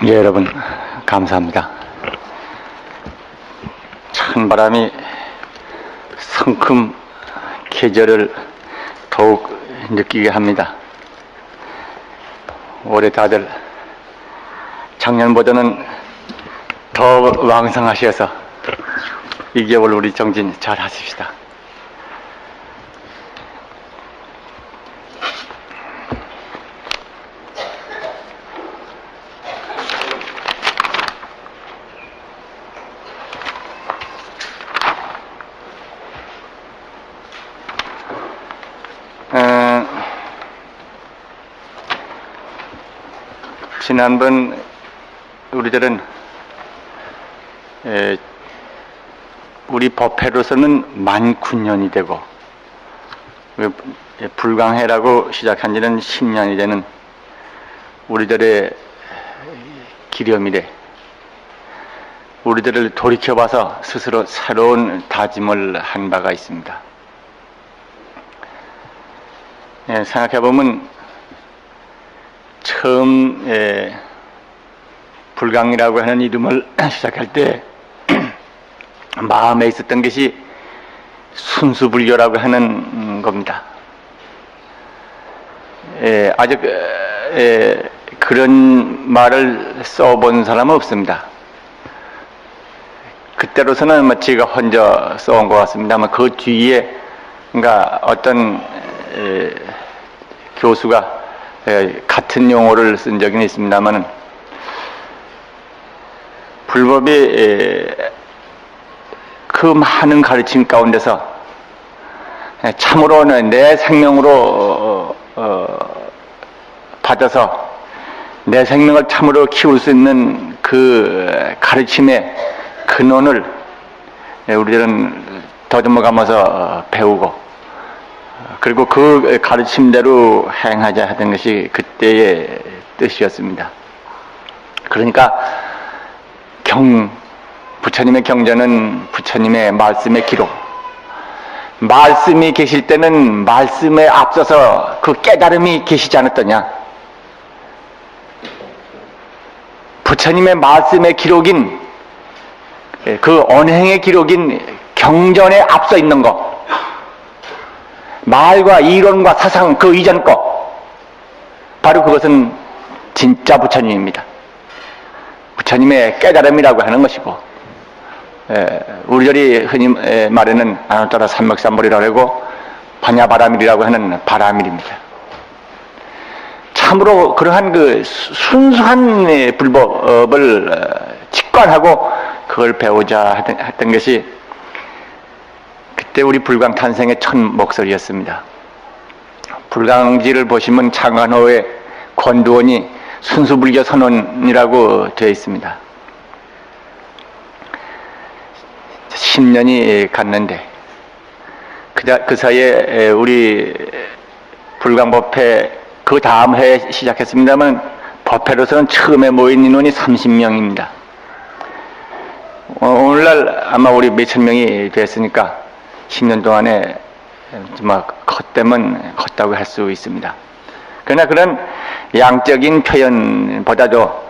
예, 여러분 감사합니다. 찬바람이 성큼 계절을 더욱 느끼게 합니다. 올해 다들 작년보다는 더 왕성하셔서 2개월 우리 정진 잘 하십시다. 지난번 우리들은 우리 법회로서는 만 9년이 되고 불광해라고 시작한 지는 10년이 되는 우리들의 기념일에 우리들을 돌이켜봐서 스스로 새로운 다짐을 한 바가 있습니다. 생각해보면 처음 불광이라고 하는 이름을 시작할 때 마음에 있었던 것이 순수불교라고 하는 겁니다. 아직 그런 말을 써본 사람은 없습니다. 그때로서는 제가 혼자 써온 것 같습니다만 그 뒤에 그러니까 어떤 교수가 같은 용어를 쓴 적은 있습니다만 불법의 그 많은 가르침 가운데서 참으로는 내 생명으로 받아서 내 생명을 참으로 키울 수 있는 그 가르침의 근원을 우리들은 더듬어가면서 배우고 그리고 그 가르침대로 행하자 하던 것이 그때의 뜻이었습니다. 그러니까 부처님의 경전은 부처님의 말씀의 기록, 말씀이 계실 때는 말씀에 앞서서 그 깨달음이 계시지 않았더냐. 부처님의 말씀의 기록인 그 언행의 기록인 경전에 앞서 있는 것, 말과 이론과 사상 그 이전 것, 바로 그것은 진짜 부처님입니다. 부처님의 깨달음이라고 하는 것이고, 우리들이 흔히 말하는 아나따라 삼맥삼벌이라고 하고 반야바라밀이라고 하는 바라밀입니다. 참으로 그러한 그 순수한 불법을 직관하고 그걸 배우자 했던 것이 그때 우리 불광 탄생의 첫 목소리였습니다. 불광지를 보시면 창간호의 권두원이 순수불교 선언이라고 되어 있습니다. 10년이 갔는데 그 사이에 우리 불광법회 그 다음 해에 시작했습니다만 법회로서는 처음에 모인 인원이 30명입니다. 오늘날 아마 우리 몇천 명이 됐으니까 10년 동안에 컸다면 컸다고 할 수 있습니다. 그러나 그런 양적인 표현보다도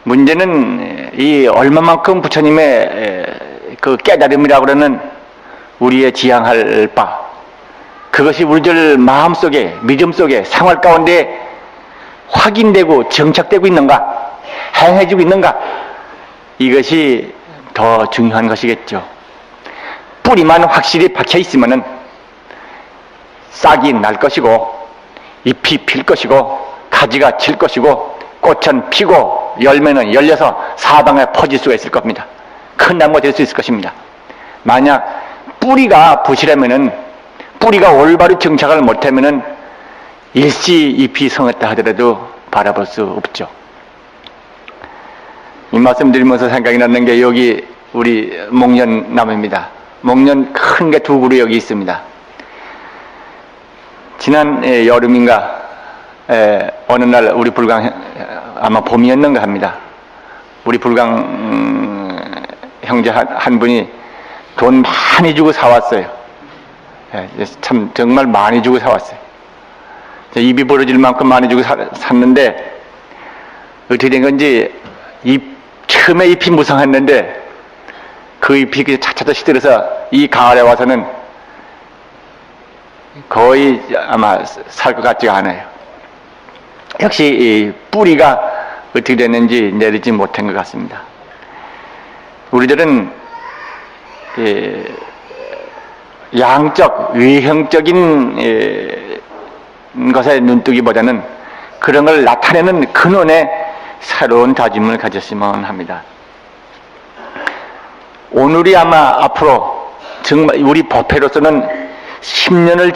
문제는 이 얼마만큼 부처님의 그 깨달음이라고 그러는 우리의 지향할 바, 그것이 우리들 마음속에 믿음 속에 생활 가운데 확인되고 정착되고 있는가, 행해지고 있는가, 이것이 더 중요한 것이겠죠. 뿌리만 확실히 박혀 있으면은 싹이 날 것이고 잎이 필 것이고 가지가 질 것이고 꽃은 피고 열매는 열려서 사방에 퍼질 수가 있을 겁니다. 큰 나무가 될 수 있을 것입니다. 만약 뿌리가 부실하면은, 뿌리가 올바로 정착을 못하면은 일시 잎이 성했다 하더라도 바라볼 수 없죠. 이 말씀 드리면서 생각이 나는 게 여기 우리 목련나무입니다. 목련 큰 게 두 그루 여기 있습니다. 지난 여름인가 어느 날 우리 불광 아마 봄이었는가 합니다. 우리 불광 형제 한 분이 돈 많이 주고 사왔어요. 참 정말 많이 주고 사왔어요. 입이 벌어질 만큼 많이 주고 샀는데 어떻게 된 건지 처음에 잎이 무성했는데 그 잎이 차차차 시들어서 이 가을에 와서는 거의 아마 살 것 같지가 않아요. 역시 이 뿌리가 어떻게 됐는지 내리지 못한 것 같습니다. 우리들은 양적, 외형적인 것에 눈뜨기보다는 그런 걸 나타내는 근원에 새로운 다짐을 가졌으면 합니다. 오늘이 아마 앞으로 정말 우리 법회로서는 10년을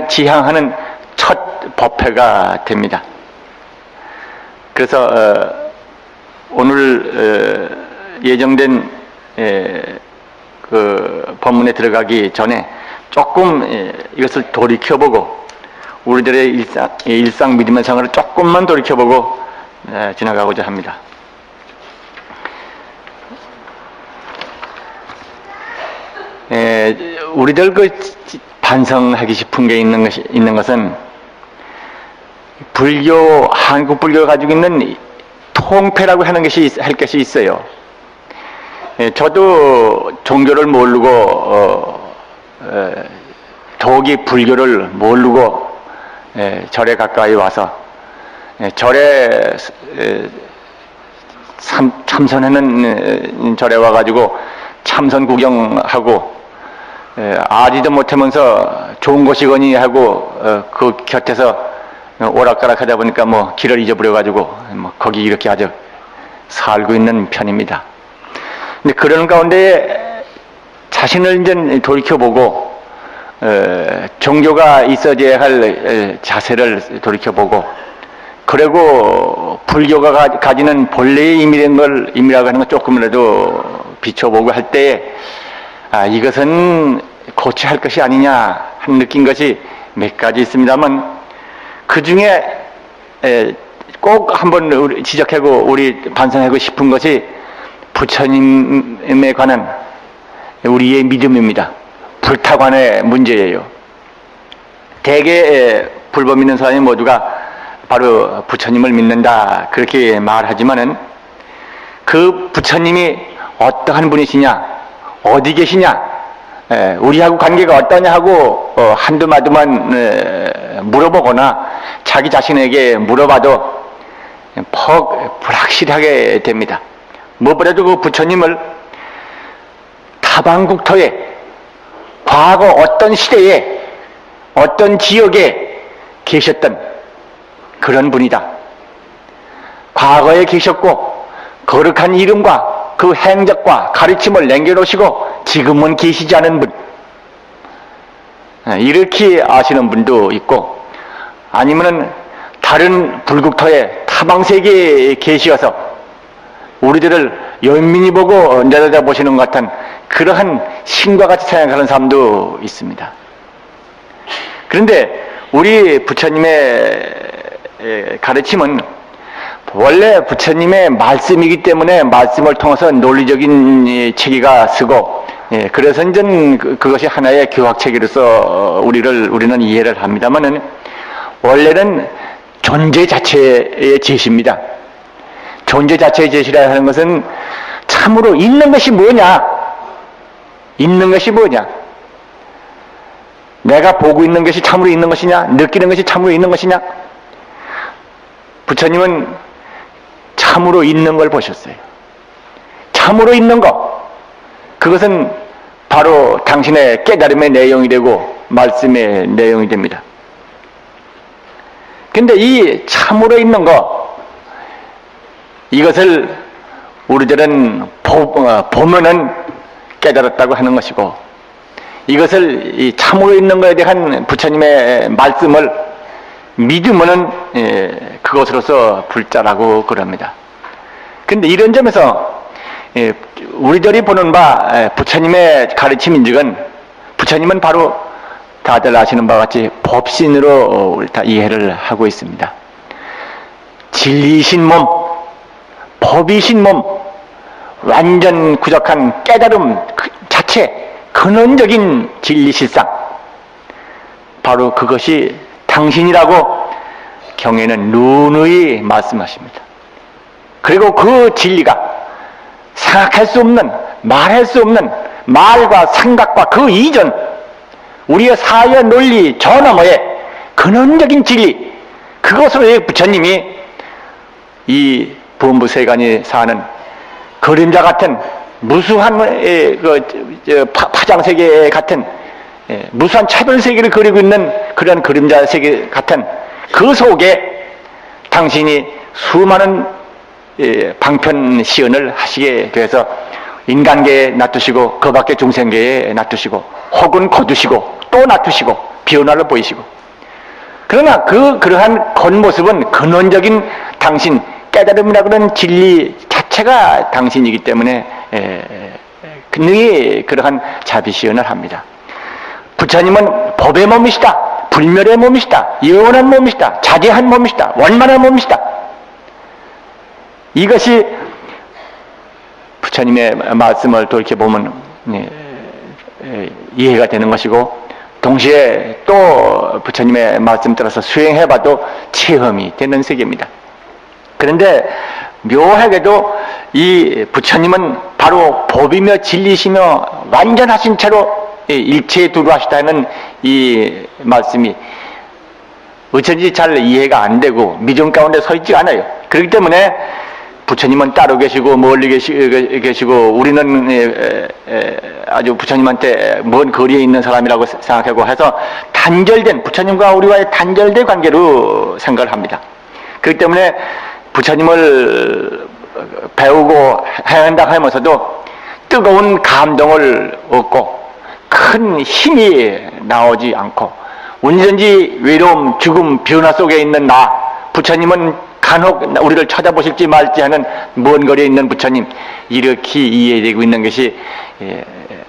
지향하는 첫 법회가 됩니다. 그래서 오늘 예정된 그 법문에 들어가기 전에 조금 이것을 돌이켜보고 우리들의 일상 믿음의 생활을 조금만 돌이켜보고 지나가고자 합니다. 우리들 그 반성하기 싶은 게 있는 것은 한국 불교가 가지고 있는 통폐라고 하는 할 것이 있어요. 저도 종교를 모르고 더욱이 불교를 모르고 절에 가까이 와서 절에 참선하는 절에 와가지고 참선 구경하고 알지도 못하면서 좋은 곳이거니 하고 그 곁에서 오락가락 하다 보니까 뭐 길을 잊어버려가지고 뭐 거기 이렇게 아주 살고 있는 편입니다. 근데 그런 가운데 자신을 이제 돌이켜보고 종교가 있어야 할 자세를 돌이켜보고 그리고 불교가 가지는 본래의 의미라고 하는 걸 조금이라도 비춰보고 할 때에 이것은 고쳐야 할 것이 아니냐 하는 느낀 것이 몇 가지 있습니다만 그 중에 꼭 한번 지적하고 우리 반성하고 싶은 것이 부처님에 관한 우리의 믿음입니다. 불타관의 문제예요. 대개 불법 믿는 사람이 모두가 바로 부처님을 믿는다 그렇게 말하지만은 그 부처님이 어떠한 분이시냐, 어디 계시냐, 우리하고 관계가 어떠냐 하고 한두 마디만 물어보거나 자기 자신에게 물어봐도 불확실하게 됩니다. 무엇보다도 그 부처님을 타방국토에 과거 어떤 시대에 어떤 지역에 계셨던 그런 분이다. 과거에 계셨고 거룩한 이름과 그 행적과 가르침을 남겨놓으시고 지금은 계시지 않은 분, 이렇게 아시는 분도 있고 아니면은 다른 불국토에 타방세계에 계시어서 우리들을 연민히 보고 내려다보시는 것 같은 그러한 신과 같이 생각하는 사람도 있습니다. 그런데 우리 부처님의 가르침은 원래 부처님의 말씀이기 때문에 말씀을 통해서 논리적인 체계가 쓰고 그래서 이제 그것이 하나의 교학체계로서 우리는 이해를 합니다만은 원래는 존재 자체의 제시입니다. 존재 자체의 제시라 하는 것은 참으로 있는 것이 뭐냐? 있는 것이 뭐냐? 내가 보고 있는 것이 참으로 있는 것이냐? 느끼는 것이 참으로 있는 것이냐? 부처님은 참으로 있는 걸 보셨어요. 참으로 있는 것, 그것은 바로 당신의 깨달음의 내용이 되고 말씀의 내용이 됩니다. 근데 이 참으로 있는 것, 이것을 우리들은 보면은 깨달았다고 하는 것이고, 이것을 이 참으로 있는 것에 대한 부처님의 말씀을 믿으면은 그것으로서 불자라고 그럽니다. 근데 이런 점에서 우리들이 보는 바 부처님의 가르침인즉은 부처님은 바로 다들 아시는 바와 같이 법신으로 다 이해를 하고 있습니다. 진리이신 몸, 법이신 몸, 완전 구적한 깨달음 자체, 근원적인 진리실상, 바로 그것이 당신이라고 경에는 누누이 말씀하십니다. 그리고 그 진리가 생각할 수 없는, 말할 수 없는 말과 생각과 그 이전 우리의 사회 논리 저 너머의 근원적인 진리, 그것으로 부처님이 이 범부세간이 사는 그림자 같은 무수한 파장세계 같은 무수한 차별세계를 그리고 있는 그런 그림자 세계 같은 그 속에 당신이 수많은 방편 시연을 하시게 돼서 인간계에 놔두시고 그 밖에 중생계에 놔두시고 혹은 거두시고 또 놔두시고 변화를 보이시고, 그러나 그러한 겉모습은 근원적인 당신 깨달음이라고 하는 진리 자체가 당신이기 때문에 능히 그러한 자비시연을 합니다. 부처님은 법의 몸이시다, 불멸의 몸이시다, 영원한 몸이시다, 자제한 몸이시다, 원만한 몸이시다. 이것이 부처님의 말씀을 돌이켜보면 이해가 되는 것이고, 동시에 또 부처님의 말씀 따라서 수행해봐도 체험이 되는 세계입니다. 그런데 묘하게도 이 부처님은 바로 법이며 진리시며 완전하신 채로 일체에 두루하시다는 이 말씀이 어쩐지 잘 이해가 안 되고 미정 가운데 서 있지 않아요. 그렇기 때문에 부처님은 따로 계시고 멀리 계시고 우리는 아주 부처님한테 먼 거리에 있는 사람이라고 생각하고 해서 단절된, 부처님과 우리와의 단절된 관계로 생각을 합니다. 그렇기 때문에 부처님을 배우고 행한다 하면서도 뜨거운 감동을 얻고 큰 힘이 나오지 않고 언제든지 외로움, 죽음, 변화 속에 있는 나, 부처님은 간혹 우리를 쳐다보실지 말지 하는 먼 거리에 있는 부처님, 이렇게 이해되고 있는 것이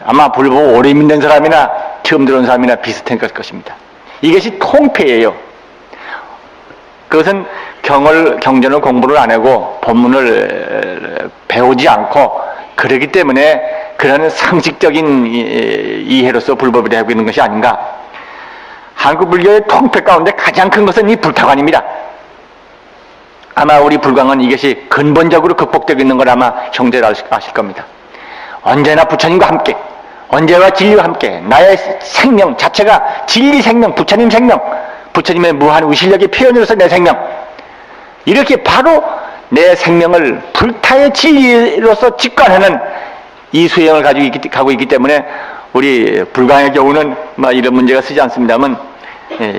아마 불보고 오래 믿는 사람이나 처음 들어온 사람이나 비슷한 것입니다. 이것이 통폐예요. 그것은 경전을 공부를 안 하고 법문을 배우지 않고 그러기 때문에 그런 상식적인 이해로서 불법을 하고 있는 것이 아닌가. 한국 불교의 통폐 가운데 가장 큰 것은 이 불타관입니다. 아마 우리 불광은 이것이 근본적으로 극복되고 있는 걸 아마 형제를 아실 겁니다. 언제나 부처님과 함께, 언제나 진리와 함께 나의 생명 자체가 진리 생명, 부처님 생명, 부처님의 무한 의실력의 표현으로서 내 생명, 이렇게 바로 내 생명을 불타의 진리로서 직관하는 이 수행을 가고 있기 때문에 우리 불광의 경우는 이런 문제가 쓰지 않습니다만,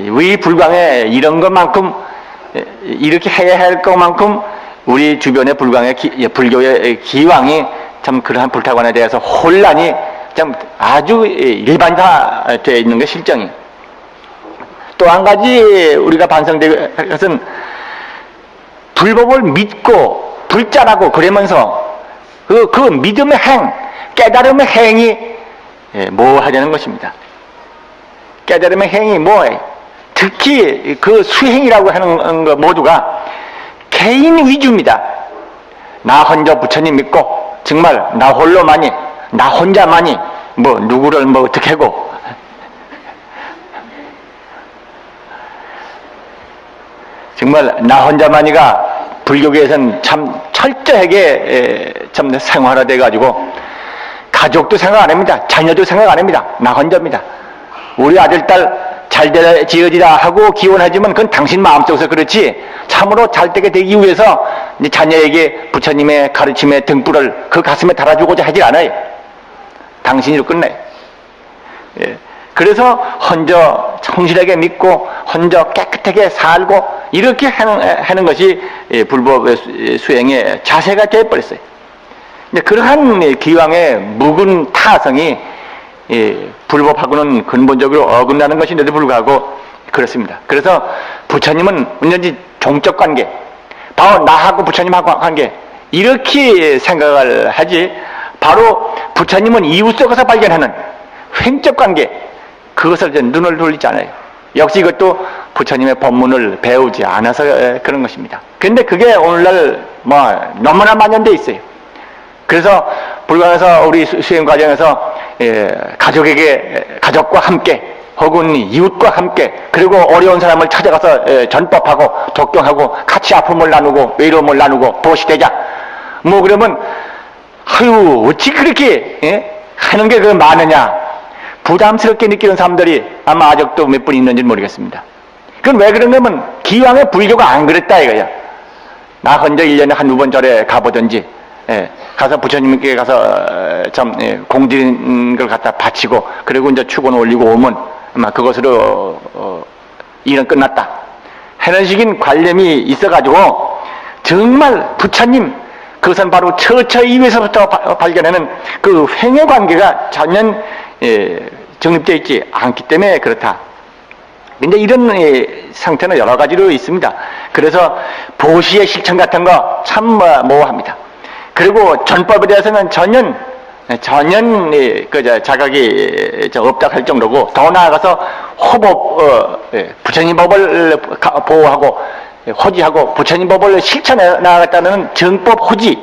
우리 불광에 이런 것만큼 이렇게 해야 할 것만큼 우리 주변의 불교의 기왕이 참 그러한 불타관에 대해서 혼란이 참 아주 일반화되어 있는 게 실정이에요. 또 한 가지 우리가 반성될 것은 불법을 믿고 불자라고 그러면서 그 믿음의 행, 깨달음의 행이 뭐 하냐는 것입니다. 깨달음의 행이 뭐예요? 특히 그 수행이라고 하는 것 모두가 개인 위주입니다. 나 혼자 부처님 믿고 정말 나 홀로만이, 나 혼자만이 누구를 어떻게 하고 정말 나 혼자만이가 불교계에서는 참 철저하게 참 생활화돼 가지고 가족도 생각 안 합니다. 자녀도 생각 안 합니다. 나 혼자입니다. 우리 아들 딸 잘 지어지라 하고 기원하지만 그건 당신 마음속에서 그렇지 참으로 잘 되게 되기 위해서 자녀에게 부처님의 가르침의 등불을 그 가슴에 달아주고자 하지 않아요. 당신으로 끝나요. 그래서 혼자 성실하게 믿고 혼자 깨끗하게 살고 이렇게 하는 것이 불법의 수행의 자세가 되어버렸어요. 그러한 기왕의 묵은 타성이 불법하고는 근본적으로 어긋나는 것인데도 불구하고 그렇습니다. 그래서 부처님은 언제든지 종적 관계, 바로 나하고 부처님하고 관계, 이렇게 생각을 하지, 바로 부처님은 이웃 속에서 발견하는 횡적 관계, 그것을 이제 눈을 돌리지 않아요. 역시 이것도 부처님의 법문을 배우지 않아서 그런 것입니다. 그런데 그게 오늘날 너무나 만연되어 있어요. 그래서 불광에서 우리 수행 과정에서 가족과 함께 혹은 이웃과 함께, 그리고 어려운 사람을 찾아가서 전법하고 독경하고 같이 아픔을 나누고 외로움을 나누고 보시되자, 뭐 그러면 아유 어찌 그렇게 하는 게 그 많으냐 부담스럽게 느끼는 사람들이 아마 아직도 몇 분 있는지 모르겠습니다. 그건 왜 그러냐면 기왕에 불교가 안 그랬다 이거야. 나 혼자 1년에 한두 번 절에 가보든지 가서 부처님께 가서 참 공드린 걸 갖다 바치고 그리고 이제 축원 올리고 오면 아마 그것으로 일은 끝났다 하는 식인 관념이 있어가지고 정말 부처님 그것은 바로 처처 이후에서부터 발견하는 그 횡의 관계가 전혀 정립되어 있지 않기 때문에 그렇다. 근데 이런 상태는 여러 가지로 있습니다. 그래서 보시의 실천 같은 거 참 모호합니다. 그리고 전법에 대해서는 전혀 자각이 없다 할 정도고 더 나아가서 호법 부처님 법을 보호하고 호지하고 부처님 법을 실천해 나가겠다는 정법 호지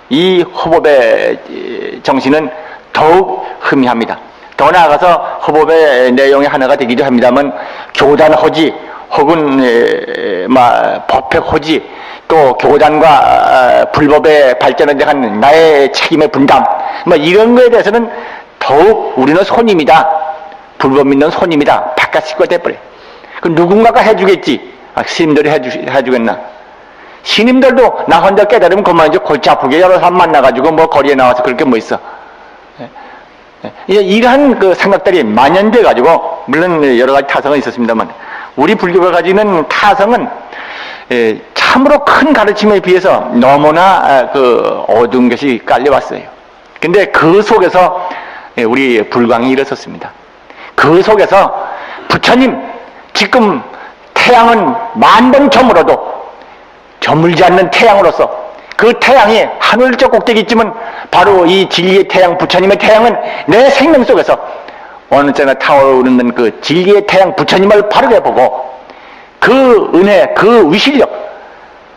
이 호법의 정신은 더욱 희미합니다. 더 나아가서 호법의 내용의 하나가 되기도 합니다만 교단 호지 혹은 법회 호지 또 교단과 불법의 발전에 대한 나의 책임의 분담 이런 거에 대해서는 더욱 우리는 손님이다. 불법 믿는 손님이다. 바깥 식구가 돼버려. 그 누군가가 해주겠지. 스님들이 해주겠나. 스님들도 나 혼자 깨달으면 그만 이제 골치 아프게 여러 사람 만나가지고 뭐 거리에 나와서 그렇게 뭐 있어. 이러한 그 생각들이 만연돼가지고 물론 여러 가지 타성은 있었습니다만 우리 불교가 가지는 타성은 참으로 큰 가르침에 비해서 너무나 그 어두운 것이 깔려왔어요. 근데 그 속에서 우리 불광이 일어섰습니다. 그 속에서 부처님 지금 태양은 만번 저물어도 저물지 않는 태양으로서 그 태양이 하늘적 꼭대기 있지만 바로 이 진리의 태양 부처님의 태양은 내 생명 속에서 어느 때나 타오르는 그 진리의 태양 부처님을 바르게 보고 그 은혜 그 위실력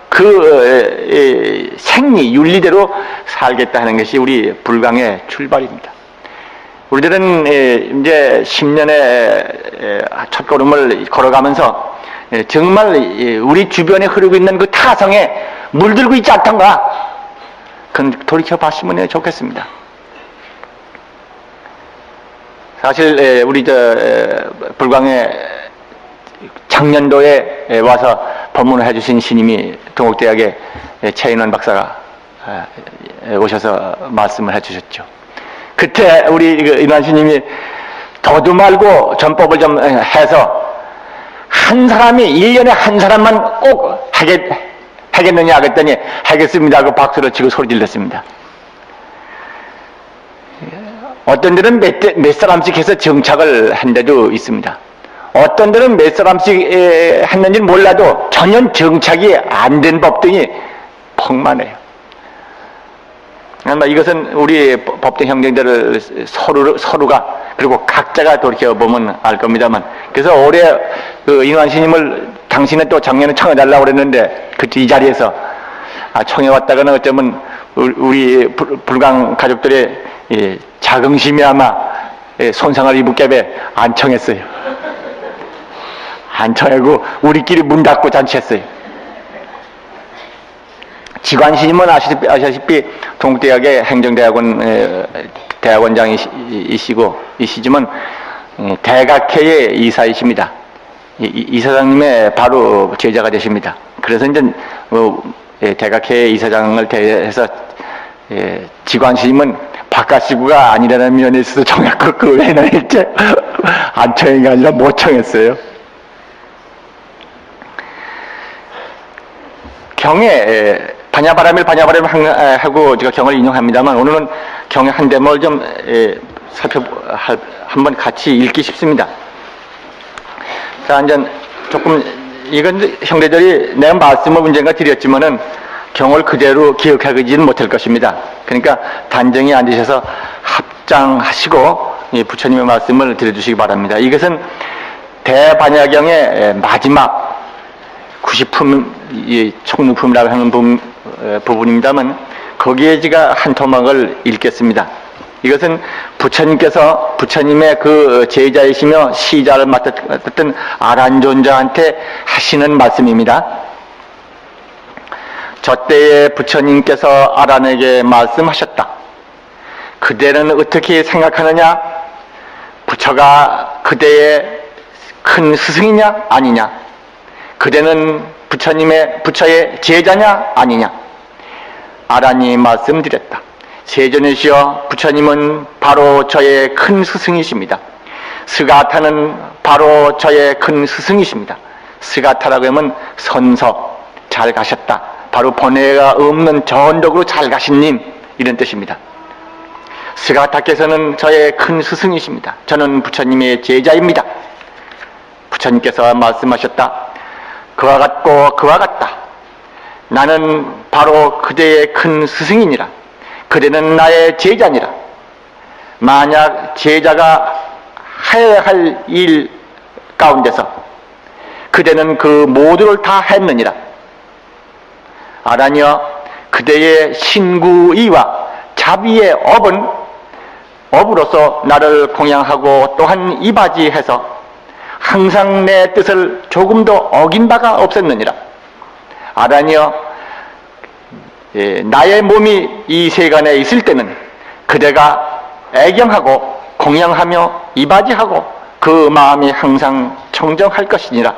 그 생리 윤리대로 살겠다 하는 것이 우리 불광의 출발입니다. 우리들은 이제 10년의 첫걸음을 걸어가면서 정말 우리 주변에 흐르고 있는 그 타성에 물들고 있지 않던가 그건 돌이켜 봤으면 좋겠습니다. 사실 우리 불광의 작년도에 와서 법문을 해주신 스님이 동국대학의 최인원 박사가 오셔서 말씀을 해주셨죠. 그때 우리 인원 스님이 더도 말고 전법을 좀 해서 한 사람이 1년에 한 사람만 꼭 하겠느냐 하겠더니 하겠습니다 하고 박수를 치고 소리 질렀습니다. 어떤 데는 몇 사람씩 해서 정착을 한 데도 있습니다. 어떤 데는 몇 사람씩 했는지는 몰라도 전혀 정착이 안 된 법등이 폭만해요. 아마 이것은 우리 법등 형제들 서로가 그리고 각자가 돌이켜보면 알 겁니다만 그래서 올해 그 인환 스님을 당신은 또 작년에 청해달라고 그랬는데 그때 이 자리에서 청해왔다가는 어쩌면 우리 불광 가족들의 자긍심이 아마 손상을 입을게에 안 청했어요. 안 청하고 우리끼리 문 닫고 잔치했어요. 지관 스님은 아시다시피 동국대학의 행정대학원 대학원장이시지만 대각회의 이사이십니다. 이사장님의 바로 제자가 되십니다. 그래서 이제 대각회의 이사장을 대해서 지관 스님은 바깥 시구가 아니라는 면에 있어서 청했고 그 외에는 일제 안 청한 게 아니라 못 청했어요. 경에 반야바라밀 하고 제가 경을 인용합니다만 오늘은 경의 한 대목을 좀 한번 같이 읽기 싶습니다. 자, 이제 조금 이건 형제들이 내가 말씀을 언젠가 드렸지만은 경을 그대로 기억하지는 못할 것입니다. 그러니까 단정히 앉으셔서 합장하시고 부처님의 말씀을 들어주시기 바랍니다. 이것은 대반야경의 마지막 90품, 총루품이라고 하는 부분입니다만 거기에 제가 한 토막을 읽겠습니다. 이것은 부처님께서 부처님의 그 제자이시며 시자를 맡았던 아란존자한테 하시는 말씀입니다. 저때에 부처님께서 아란에게 말씀하셨다. 그대는 어떻게 생각하느냐? 부처가 그대의 큰 스승이냐 아니냐? 그대는 부처의 제자냐 아니냐? 아란이 말씀드렸다. 세존이시여, 부처님은 바로 저의 큰 스승이십니다. 스가타는 바로 저의 큰 스승이십니다. 스가타라고 하면 선서, 잘 가셨다. 바로 번뇌가 없는 전적으로 잘 가신 님, 이런 뜻입니다. 스가타께서는 저의 큰 스승이십니다. 저는 부처님의 제자입니다. 부처님께서 말씀하셨다. 그와 같고 그와 같다. 나는 바로 그대의 큰 스승이니라. 그대는 나의 제자니라. 만약 제자가 해야 할 일 가운데서 그대는 그 모두를 다 했느니라. 아라니여, 그대의 신구의와 자비의 업으로서 나를 공양하고 또한 이바지해서 항상 내 뜻을 조금도 어긴 바가 없었느니라. 아라니여, 나의 몸이 이 세간에 있을 때는 그대가 애경하고 공양하며 이바지하고 그 마음이 항상 청정할 것이니라.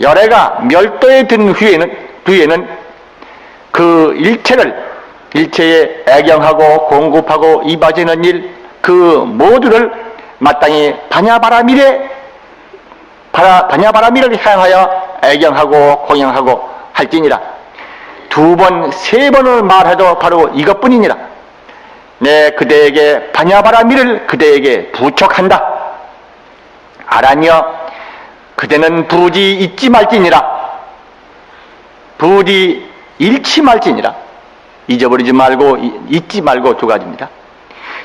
열애가 멸도에 든 후에는 그 일체에 애경하고 공급하고 이바지는 일, 그 모두를 마땅히 반야바라미를 향하여 애경하고 공양하고 할지니라. 두 번, 세 번을 말해도 바로 이것뿐이니라. 내 그대에게 반야바라미를 그대에게 부촉한다. 아라니여, 그대는 부디 잊지 말지니라. 부디 잃지 말지니라. 잊어버리지 말고 잊지 말고 두 가지입니다.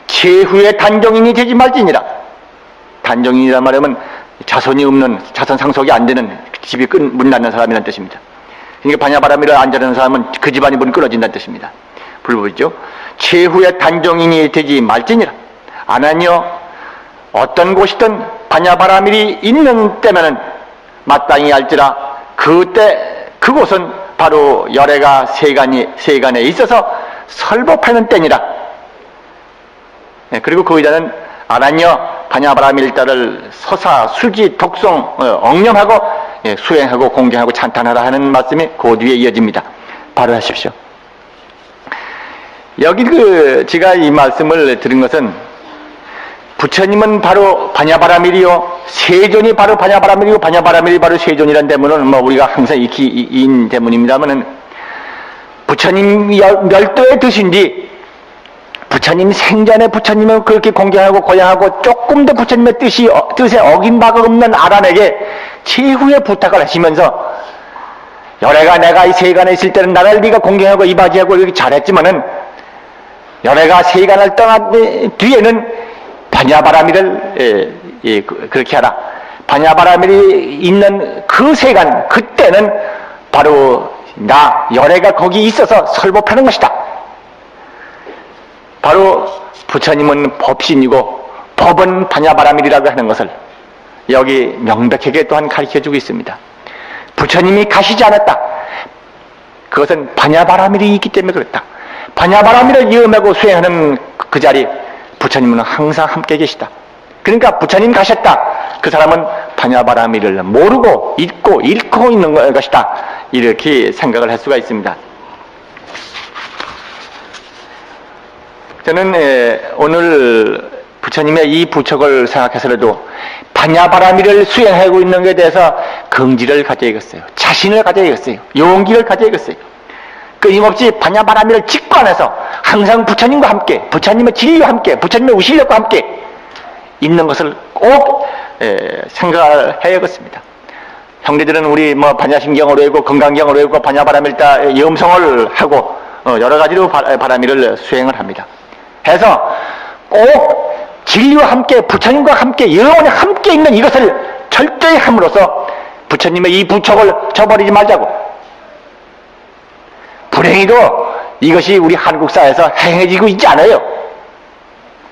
최후의 단종인이 되지 말지니라. 단종인이란 말하면 자손이 없는, 자손 상속이 안 되는, 집이 문 닫는 사람이라는 뜻입니다. 그러니까 반야바라미를 안 자르는 사람은 그 집안이 문 끊어진다는 뜻입니다. 불법이죠. 최후의 단종인이 되지 말지니라. 아나니여, 어떤 곳이든 반야바라밀이 있는 때면은 마땅히 알지라. 그때 그곳은 바로 열애가 세간에 있어서 설법하는 때니라. 그리고 그 의자는 아나니여, 반야바라밀자를 서사, 수기, 독송, 엉념하고 수행하고 공경하고 찬탄하라 하는 말씀이 그 뒤에 이어집니다. 바로 하십시오. 여기 제가 이 말씀을 들은 것은 부처님은 바로 반야바라밀이요, 세존이 바로 반야바라밀이고 반야바라밀이 바로 세존이라는 대문은 우리가 항상 익힌 대문입니다만은, 부처님 멸도에 드신 뒤 부처님 생전에 부처님은 그렇게 공경하고 고양하고 조금도 부처님의 뜻에 어긴 바가 없는 아란에게 최후의 부탁을 하시면서, 열애가 내가 이 세간에 있을 때는 나를 네가 공경하고 이바지하고 이렇게 잘했지만은 열애가 세간을 떠난 뒤에는 반야바라밀을 그렇게 하라. 반야바라밀이 있는 그 세간, 그때는 바로 열애가 거기 있어서 설법하는 것이다. 바로 부처님은 법신이고 법은 반야바라밀이라고 하는 것을 여기 명백하게 또한 가르쳐주고 있습니다. 부처님이 가시지 않았다. 그것은 반야바라밀이 있기 때문에 그렇다. 반야바라밀을 이음하고 수행하는 그 자리, 부처님은 항상 함께 계시다. 그러니까 부처님 가셨다. 그 사람은 반야바라밀을 모르고 잊고 잃고 있는 것이다. 이렇게 생각을 할 수가 있습니다. 저는 오늘 부처님의 이 부척을 생각해서라도 반야바라밀을 수행하고 있는 것에 대해서 긍지를 가져야겠어요. 자신을 가져야겠어요. 용기를 가져야겠어요. 끊임없이 반야바라밀을 직관해서 항상 부처님과 함께, 부처님의 진리와 함께, 부처님의 우실력과 함께 있는 것을 꼭 생각을 해야겠습니다. 형제들은 우리 반야심경을 외우고 건강경을 외우고 반야바라밀 염성을 하고 여러 가지로 바라밀을 수행을 합니다. 해서 꼭 진리와 함께, 부처님과 함께, 영원히 함께 있는 이것을 철저히 함으로써 부처님의 이 부척을 저버리지 말자고. 불행히도 이것이 우리 한국 사회에서 행해지고 있지 않아요.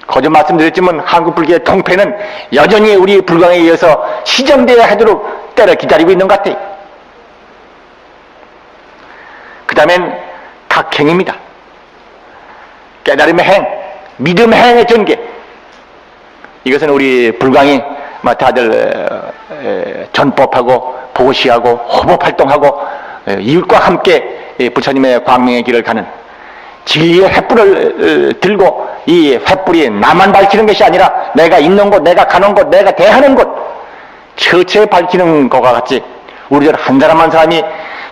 거듭 말씀드렸지만 한국 불교의 통폐는 여전히 우리 불광에 의해서 시정되어야 하도록 때를 기다리고 있는 것 같아요. 그 다음엔 각행입니다. 깨달음의 행, 믿음의 행의 전개. 이것은 우리 불광이 다들 전법하고 보시하고 호법활동하고 이웃과 함께 부처님의 광명의 길을 가는 진리의 횃불을 들고, 이 횃불이 나만 밝히는 것이 아니라 내가 있는 곳, 내가 가는 곳, 내가 대하는 곳 처처에 밝히는 것과 같이 우리들 한 사람 한 사람이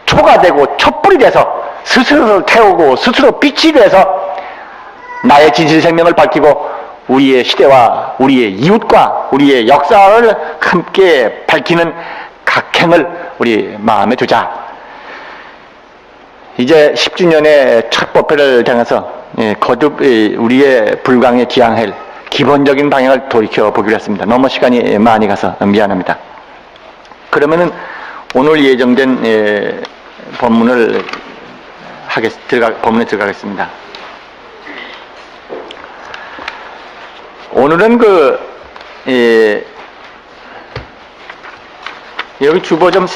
초가 되고 촛불이 돼서 스스로를 태우고 스스로 빛이 돼서 나의 진실 생명을 밝히고 우리의 시대와 우리의 이웃과 우리의 역사를 함께 밝히는 각행을 우리 마음에 두자. 이제 10주년의 첫 법회를 향해서 거듭 우리의 불광에 지향할 기본적인 방향을 돌이켜보기로 했습니다. 너무 시간이 많이 가서 미안합니다. 그러면은 오늘 예정된 법문에 들어가겠습니다. 오늘은 여기 주보점의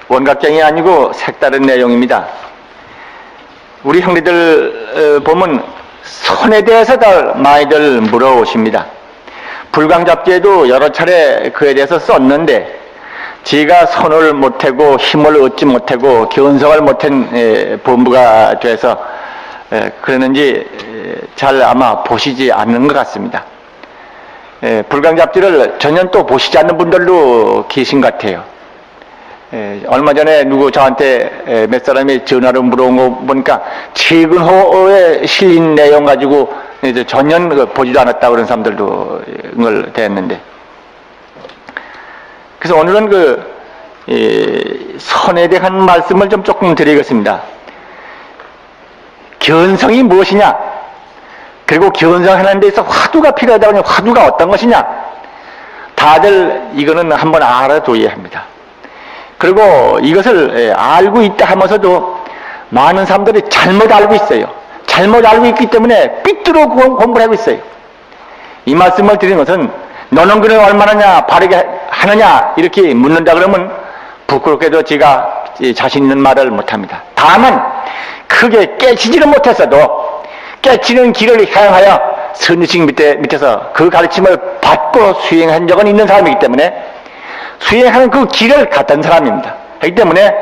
원각경이 아니고 색다른 내용입니다. 우리 형제들 보면 선에 대해서 많이들 물어오십니다. 불광잡지에도 여러 차례 그에 대해서 썼는데 지가 선을 못하고 힘을 얻지 못하고 견성을 못한 본부가 돼서 그러는지 잘 아마 보시지 않는 것 같습니다. 불광잡지를 전혀 또 보시지 않는 분들도 계신 것 같아요. 얼마 전에 누구 저한테 몇 사람이 전화로 물어온 거 보니까 최근호에 실린 내용 가지고 이제 전혀 보지도 않았다고 그런 사람들도 걸 대했는데, 그래서 오늘은 선에 대한 말씀을 좀 조금 드리겠습니다. 견성이 무엇이냐, 그리고 견성하는 데 있어서 화두가 필요하다고 하면 화두가 어떤 것이냐, 다들 이거는 한번 알아둬야 합니다. 그리고 이것을 알고 있다 하면서도 많은 사람들이 잘못 알고 있어요. 잘못 알고 있기 때문에 삐뚤어 공부를 하고 있어요. 이 말씀을 드리는 것은 너는 그래 얼마나 바르게 하느냐 이렇게 묻는다 그러면 부끄럽게도 제가 자신 있는 말을 못합니다. 다만 크게 깨치지를 못했어도 깨치는 길을 향하여 선지식 밑에서 그 가르침을 받고 수행한 적은 있는 사람이기 때문에 수행하는 그 길을 갔던 사람입니다. 그렇기 때문에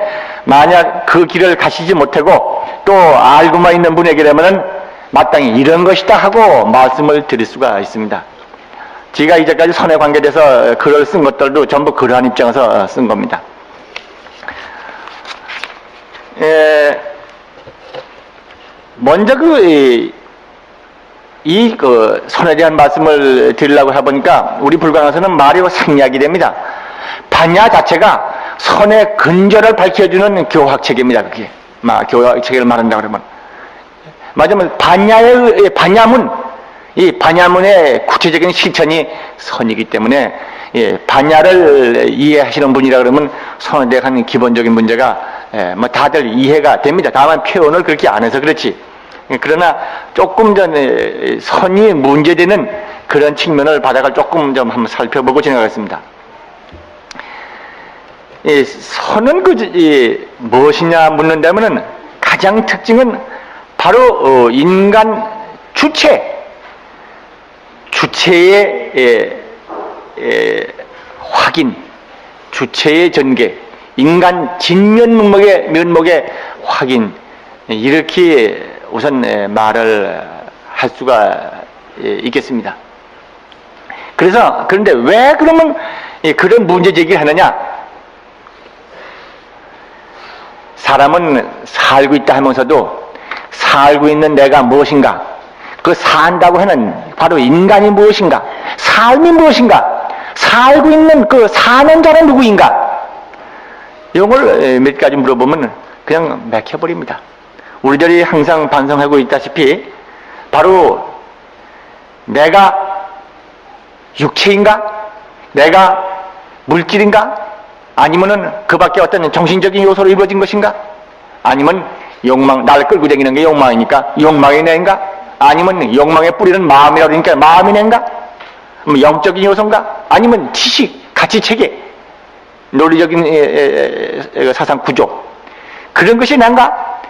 만약 그 길을 가시지 못하고 또 알고만 있는 분에게라면 마땅히 이런 것이다 하고 말씀을 드릴 수가 있습니다. 제가 이제까지 선에 관계돼서 글을 쓴 것들도 전부 그러한 입장에서 쓴 겁니다. 먼저 이 선에 대한 말씀을 드리려고 해보니까 우리 불광에서는 말이 생략이 됩니다. 반야 자체가 선의 근저를 밝혀주는 교학체계입니다. 그게 교학체계를 말한다 그러면 맞으면 반야문, 이 반야문의 구체적인 실천이 선이기 때문에 반야를 이해하시는 분이라 그러면 선에 대한 기본적인 문제가 다들 이해가 됩니다. 다만 표현을 그렇게 안 해서 그렇지. 그러나 조금 전에 선이 문제되는 그런 측면을 바닥을 조금 좀 한번 살펴보고 진행하겠습니다. 선은 무엇이냐 묻는다면은 가장 특징은 바로 인간 주체의 확인, 주체의 전개, 인간 진면목의 확인, 이렇게 우선 말을 할 수가 있겠습니다. 그런데 왜 그러면 그런 문제 제기를 하느냐? 사람은 살고 있다 하면서도 살고 있는 내가 무엇인가, 그 산다고 하는 바로 인간이 무엇인가, 삶이 무엇인가, 살고 있는 그 사는 자는 누구인가, 이걸 몇 가지 물어보면 그냥 막혀버립니다. 우리들이 항상 반성하고 있다시피 바로 내가 육체인가, 내가 물질인가, 아니면은 그 밖에 어떤 정신적인 요소로 이루어진 것인가, 아니면 욕망, 나를 끌고 다니는 게 욕망이니까 욕망이 내인가, 아니면 욕망의 뿌리는 마음이라고 그러니까 마음이 내인가, 뭐 영적인 요소인가, 아니면 지식, 가치체계, 논리적인 사상 구조, 그런 것이 난가,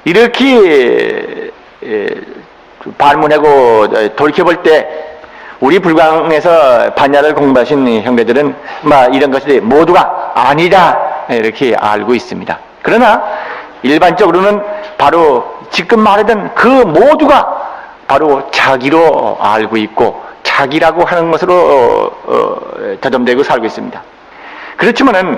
이렇게 반문하고 돌이켜볼 때 우리 불광에서 반야를 공부하신 형제들은 이런 것이 모두가 아니다 이렇게 알고 있습니다. 그러나 일반적으로는 바로 지금 말하던 그 모두가 바로 자기로 알고 있고 자기라고 하는 것으로 더듬대고 살고 있습니다. 그렇지만은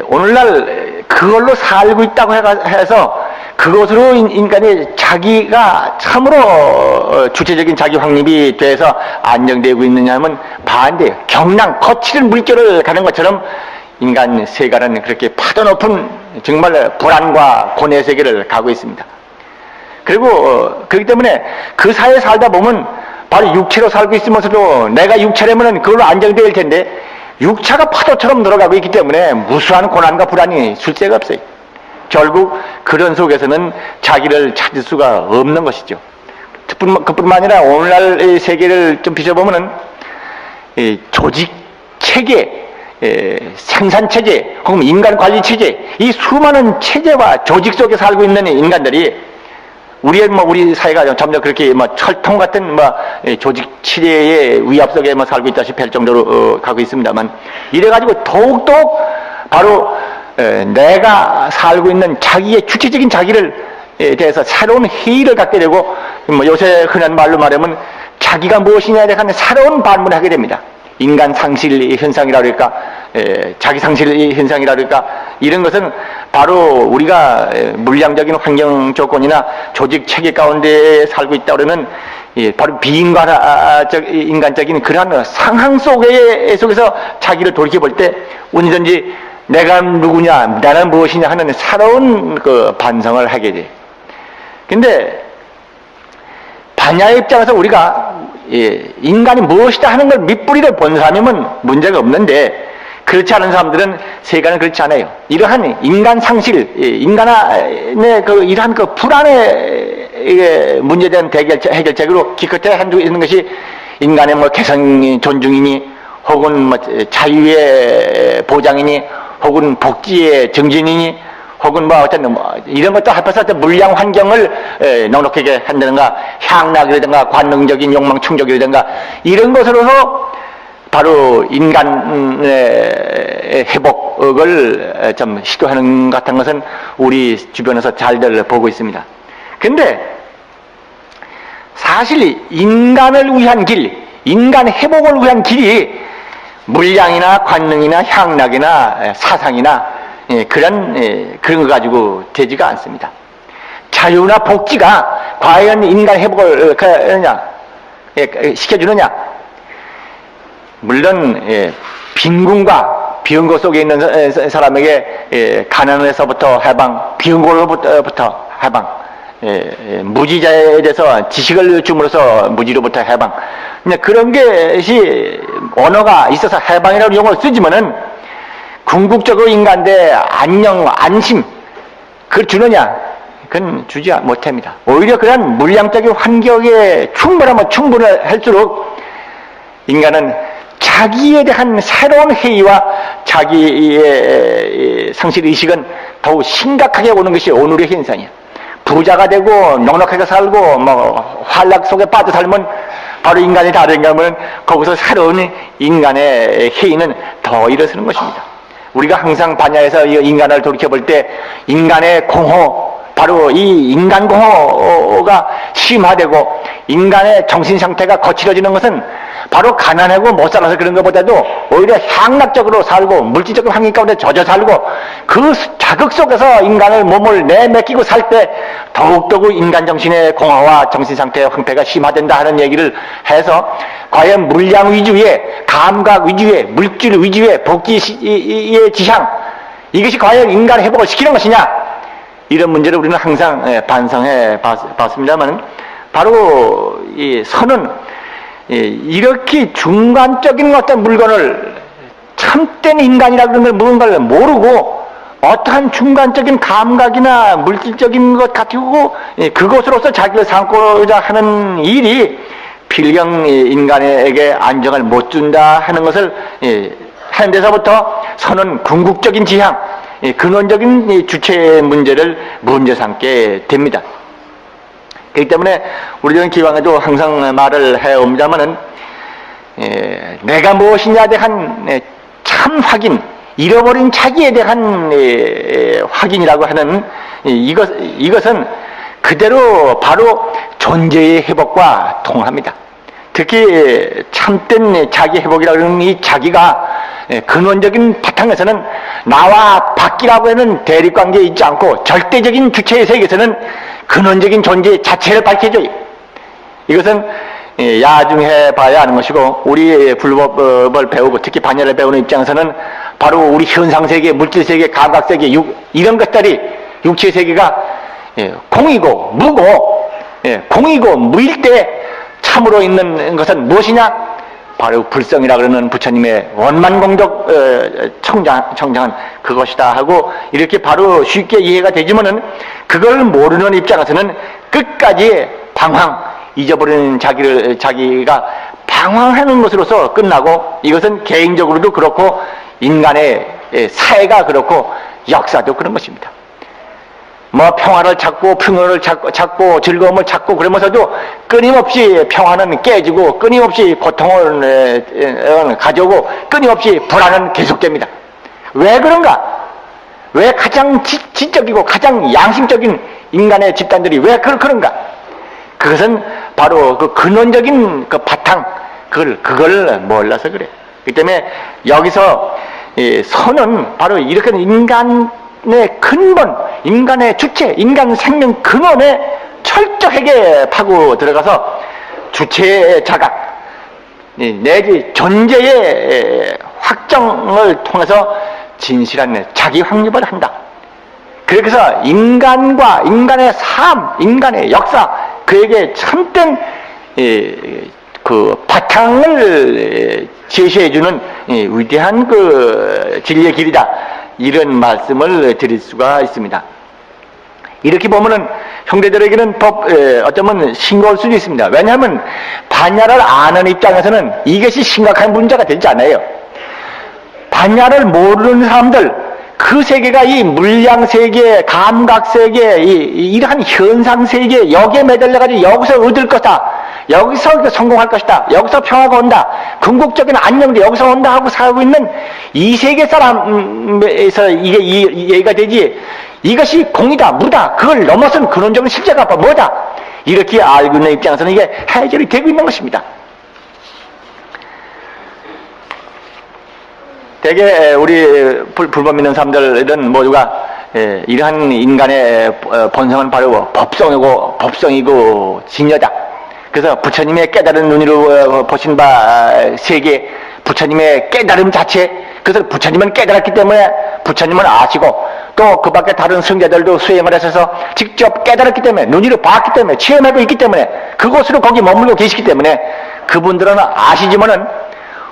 오늘날 그걸로 살고 있다고 해서 그것으로 인간이 자기가 참으로 주체적인 자기 확립이 돼서 안정되고 있느냐면 반대예요. 경랑 거칠은 물결을 가는 것처럼 인간 세간은 그렇게 파도 높은 정말 불안과 고뇌 세계를 가고 있습니다. 그리고 그렇기 때문에 그 사회에 살다 보면 바로 육체로 살고 있으면서도 내가 육체라면 그걸로 안정될 텐데 육체가 파도처럼 늘어가고 있기 때문에 무수한 고난과 불안이 술 새가 없어요. 결국 그런 속에서는 자기를 찾을 수가 없는 것이죠. 그뿐만 아니라 오늘날 세계를 좀 비춰보면은 조직 체계, 생산 체제, 혹은 인간 관리 체제, 이 수많은 체제와 조직 속에 살고 있는 인간들이 우리 사회가 점점 그렇게 철통 같은 조직 체제의 위압 속에 살고 있다시피 할 정도로 가고 있습니다만, 이래가지고 더욱더욱 바로 내가 살고 있는 자기의 주체적인 자기를 대해서 새로운 회의를 갖게 되고, 요새 흔한 말로 말하면 자기가 무엇이냐에 대한 새로운 반문을 하게 됩니다. 인간 상실 현상이라 그럴까, 자기 상실 현상이라 그럴까, 이런 것은 바로 우리가 물량적인 환경 조건이나 조직 체계 가운데 살고 있다 그러면 바로 비인간적인 그러한 상황 속에서 자기를 돌이켜볼 때 언제든지 내가 누구냐, 나는 무엇이냐 하는 새로운 그 반성을 하게 돼. 근데 반야의 입장에서 우리가 인간이 무엇이다 하는 걸 밑뿌리를 본 사람이면 문제가 없는데, 그렇지 않은 사람들은 세간은 그렇지 않아요. 이러한 인간 상실, 인간의 이러한 불안의 문제에 대한 해결책으로 기껏해 한두 있는 것이 인간의 개성 존중이니, 혹은 자유의 보장이니, 혹은 복지의 정진이니, 혹은 어떤 이런 것도 합해서 물량 환경을 넉넉하게 한다든가, 향락이라든가 관능적인 욕망 충족이라든가, 이런 것으로서 바로 인간의 회복을 좀 시도하는 것 같은 것은 우리 주변에서 잘들 보고 있습니다. 근데 사실 인간을 위한 길, 인간 회복을 위한 길이 물량이나 관능이나 향락이나 사상이나 그런 거 가지고 되지가 않습니다. 자유나 복지가 과연 인간 회복을 시켜주느냐? 물론 빈궁과 비응고 속에 있는 사람에게 가난에서부터 해방, 비응고로부터 해방, 무지자에 대해서 지식을 줌으로써 무지로부터 해방, 그런 것이 언어가 있어서 해방이라는 용어를 쓰지만은 궁극적으로 인간의 안녕, 안심, 그걸 주느냐? 그건 주지 못합니다. 오히려 그런 물량적인 환경에 충분하면 충분할수록 인간은 자기에 대한 새로운 회의와 자기의 상실의식은 더욱 심각하게 오는 것이 오늘의 현상이야. 부자가 되고 넉넉하게 살고 환락 속에 빠져 살면 바로 인간이 다른가 하면 거기서 새로운 인간의 회의는 더 일어서는 것입니다. 우리가 항상 반야에서 인간을 돌이켜볼 때 인간의 공허, 바로 이 인간 공허가 심화되고 인간의 정신 상태가 거칠어지는 것은 바로 가난하고 못 살아서 그런 것보다도 오히려 향락적으로 살고 물질적인 환경 가운데 젖어 살고 그 자극 속에서 인간을 몸을 내맡기고 살 때 더욱더욱 인간 정신의 공허와 정신 상태의 황폐가 심화된다 하는 얘기를 해서, 과연 물량 위주의, 감각 위주의, 물질 위주의 복지의 지향, 이것이 과연 인간 회복을 시키는 것이냐, 이런 문제를 우리는 항상 반성해 봤습니다만, 바로 이 선은 이렇게 중간적인 어떤 물건을, 참된 인간이라는 걸 무언가를 모르고 어떠한 중간적인 감각이나 물질적인 것 가지고 그것으로서 자기를 삼고자 하는 일이 필경 인간에게 안정을 못 준다 하는 것을 하는 데서부터 선은 궁극적인 지향, 근원적인 이 주체 문제를 문제 삼게 됩니다. 그렇기 때문에 우리들은 기왕에도 항상 말을 해옵니다마는 내가 무엇이냐에 대한 참 확인, 잃어버린 자기에 대한 확인이라고 하는 이것은 그대로 바로 존재의 회복과 통합니다. 특히 참된 자기 회복이라고 하는 이 자기가 근원적인 바탕에서는 나와 밖이라고 하는 대립관계에 있지 않고 절대적인 주체의 세계에서는 근원적인 존재 자체를 밝혀줘요. 이것은 야중해 봐야 하는 것이고, 우리 불법을 배우고 특히 반야를 배우는 입장에서는 바로 우리 현상세계, 물질세계, 감각세계, 이런 것들이 육체세계가 공이고 무고, 공이고 무일 때 참으로 있는 것은 무엇이냐? 바로 불성이라 그러는 부처님의 원만공적 청장한 그것이다 하고 이렇게 바로 쉽게 이해가 되지만은, 그걸 모르는 입장에서는 끝까지 방황, 잊어버리는 자기가 방황하는 것으로서 끝나고, 이것은 개인적으로도 그렇고 인간의 사회가 그렇고 역사도 그런 것입니다. 뭐 평화를 찾고 평화를 찾고 즐거움을 찾고 그러면서도 끊임없이 평화는 깨지고 끊임없이 고통을 가져오고 끊임없이 불안은 계속됩니다. 왜 그런가? 왜 가장 지적이고 가장 양심적인 인간의 집단들이 왜 그런가? 그것은 바로 그 근원적인 그 바탕, 그걸 몰라서 그래. 그렇기 때문에 여기서 선은 바로 이렇게 인간의 근본, 인간의 주체, 인간 생명 근원에 철저하게 파고 들어가서 주체의 자각, 내지 존재의 확정을 통해서 진실한 자기 확립을 한다. 그래서 인간과 인간의 삶, 인간의 역사, 그에게 참된 그 바탕을 제시해주는 위대한 그 진리의 길이다. 이런 말씀을 드릴 수가 있습니다. 이렇게 보면은 형제들에게는 어쩌면 싱거울 수도 있습니다. 왜냐하면 반야를 아는 입장에서는 이것이 심각한 문제가 되지 않아요. 반야를 모르는 사람들, 그 세계가 이 물량세계, 감각세계, 이러한 현상세계, 여기에 매달려가지고 여기서 얻을 거다, 여기서 성공할 것이다, 여기서 평화가 온다, 궁극적인 안정도 여기서 온다 하고 살고 있는 이 세계 사람에서 이게 얘기가 되지, 이것이 공이다, 무다, 그걸 넘어선 근원적인 실제가 뭐다, 이렇게 알고 있는 입장에서는 이게 해결이 되고 있는 것입니다. 대개 우리 불법 믿는 사람들은 모두가 이러한 인간의 본성은 바로 법성이고 진여다. 그래서 부처님의 깨달은 눈으로 보신 바 세계, 부처님의 깨달음 자체, 그래서 부처님은 깨달았기 때문에 부처님은 아시고, 또 그 밖에 다른 성자들도 수행을 하셔서 직접 깨달았기 때문에, 눈으로 봤기 때문에, 체험하고 있기 때문에, 그곳으로 거기 머물고 계시기 때문에 그분들은 아시지만은,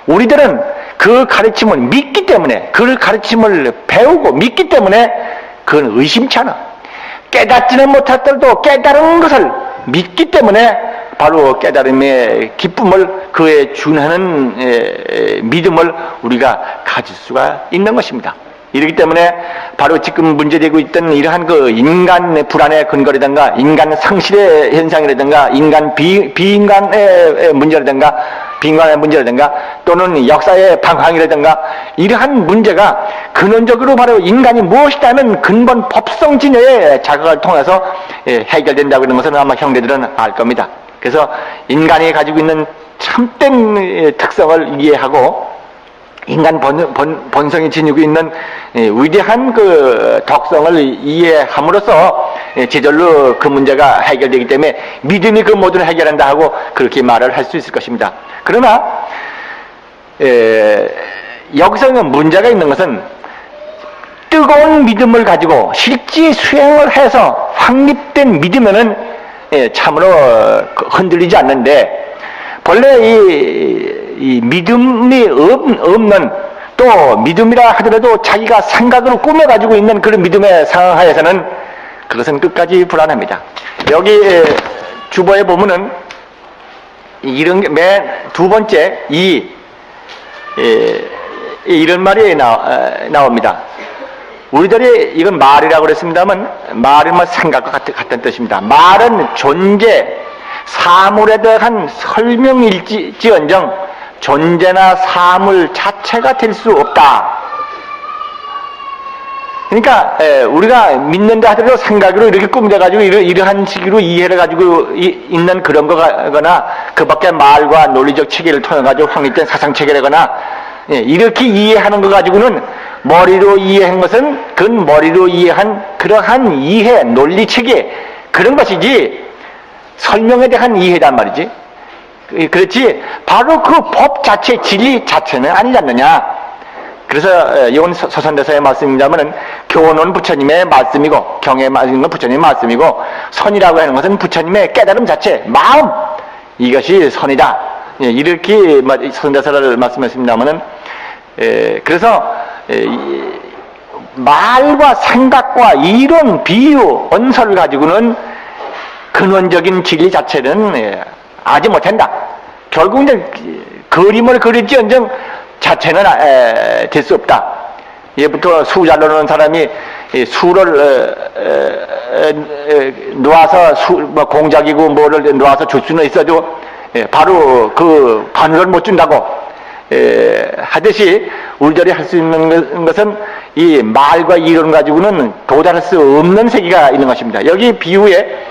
우리들은 그 가르침을 믿기 때문에, 그 가르침을 배우고 믿기 때문에 그건 의심치 않아. 깨닫지는 못했더라도 깨달은 것을 믿기 때문에 바로 깨달음의 기쁨을, 그에 준하는 믿음을 우리가 가질 수가 있는 것입니다. 이렇기 때문에 바로 지금 문제되고 있던 이러한 그 인간 불안의 근거라든가, 인간 상실의 현상이라든가, 인간 비인간의 문제라든가, 빈관의 문제라든가, 또는 역사의 방황이라든가, 이러한 문제가 근원적으로 바로 인간이 무엇이라는 근본 법성 진여의 자각을 통해서 해결된다고 하는 것은 아마 형제들은 알 겁니다. 그래서 인간이 가지고 있는 참된 특성을 이해하고, 인간 본성이 지니고 있는 위대한 그 덕성을 이해함으로써 제절로 그 문제가 해결되기 때문에 믿음이 그 모든 해결한다 하고 그렇게 말을 할 수 있을 것입니다. 그러나 여기서는 문제가 있는 것은, 뜨거운 믿음을 가지고 실제 수행을 해서 확립된 믿음에는 참으로 흔들리지 않는데, 본래 이 믿음이 없는, 또 믿음이라 하더라도 자기가 생각으로 꾸며가지고 있는 그런 믿음의 상하에서는 그것은 끝까지 불안합니다. 여기 주보에 보면은 이런 맨 두 번째 이런 말이 나옵니다. 우리들이 이건 말이라고 그랬습니다만 말은 뭐 생각과 같은 뜻입니다. 말은 존재, 사물에 대한 설명일지언정 존재나 사물 자체가 될 수 없다. 그러니까 우리가 믿는다 하더라도 생각으로 이렇게 꾸며가지고 이러한 식으로 이해를 가지고 있는 그런 거거나 그 밖에 말과 논리적 체계를 통해 가지고 확립된 사상 체계라거나 이렇게 이해하는 거 가지고는 머리로 이해한 것은 그건 머리로 이해한 그러한 이해, 논리 체계 그런 것이지 설명에 대한 이해란 말이지. 그렇지 바로 그 법 자체, 진리 자체는 아니지 않느냐. 그래서 이건 서선대사의 말씀입니다만은 교훈은 부처님의 말씀이고 경에 말씀은 부처님의 말씀이고 선이라고 하는 것은 부처님의 깨달음 자체, 마음 이것이 선이다. 이렇게 서선대사를 말씀했습니다만은 그래서 말과 생각과 이론, 비유, 언설을 가지고는 근원적인 진리 자체는 아지 못한다. 결국 이제 그림을 그릴지언정 자체는 될 수 없다. 예부터 수 잘 노는 사람이 수를 놓아서 뭐 공작이고 뭐를 놓아서 줄 수는 있어도 바로 그 바늘을 못 준다고 하듯이 우리들이 할 수 있는 것은 이 말과 이론 가지고는 도달할 수 없는 세계가 있는 것입니다. 여기 비유에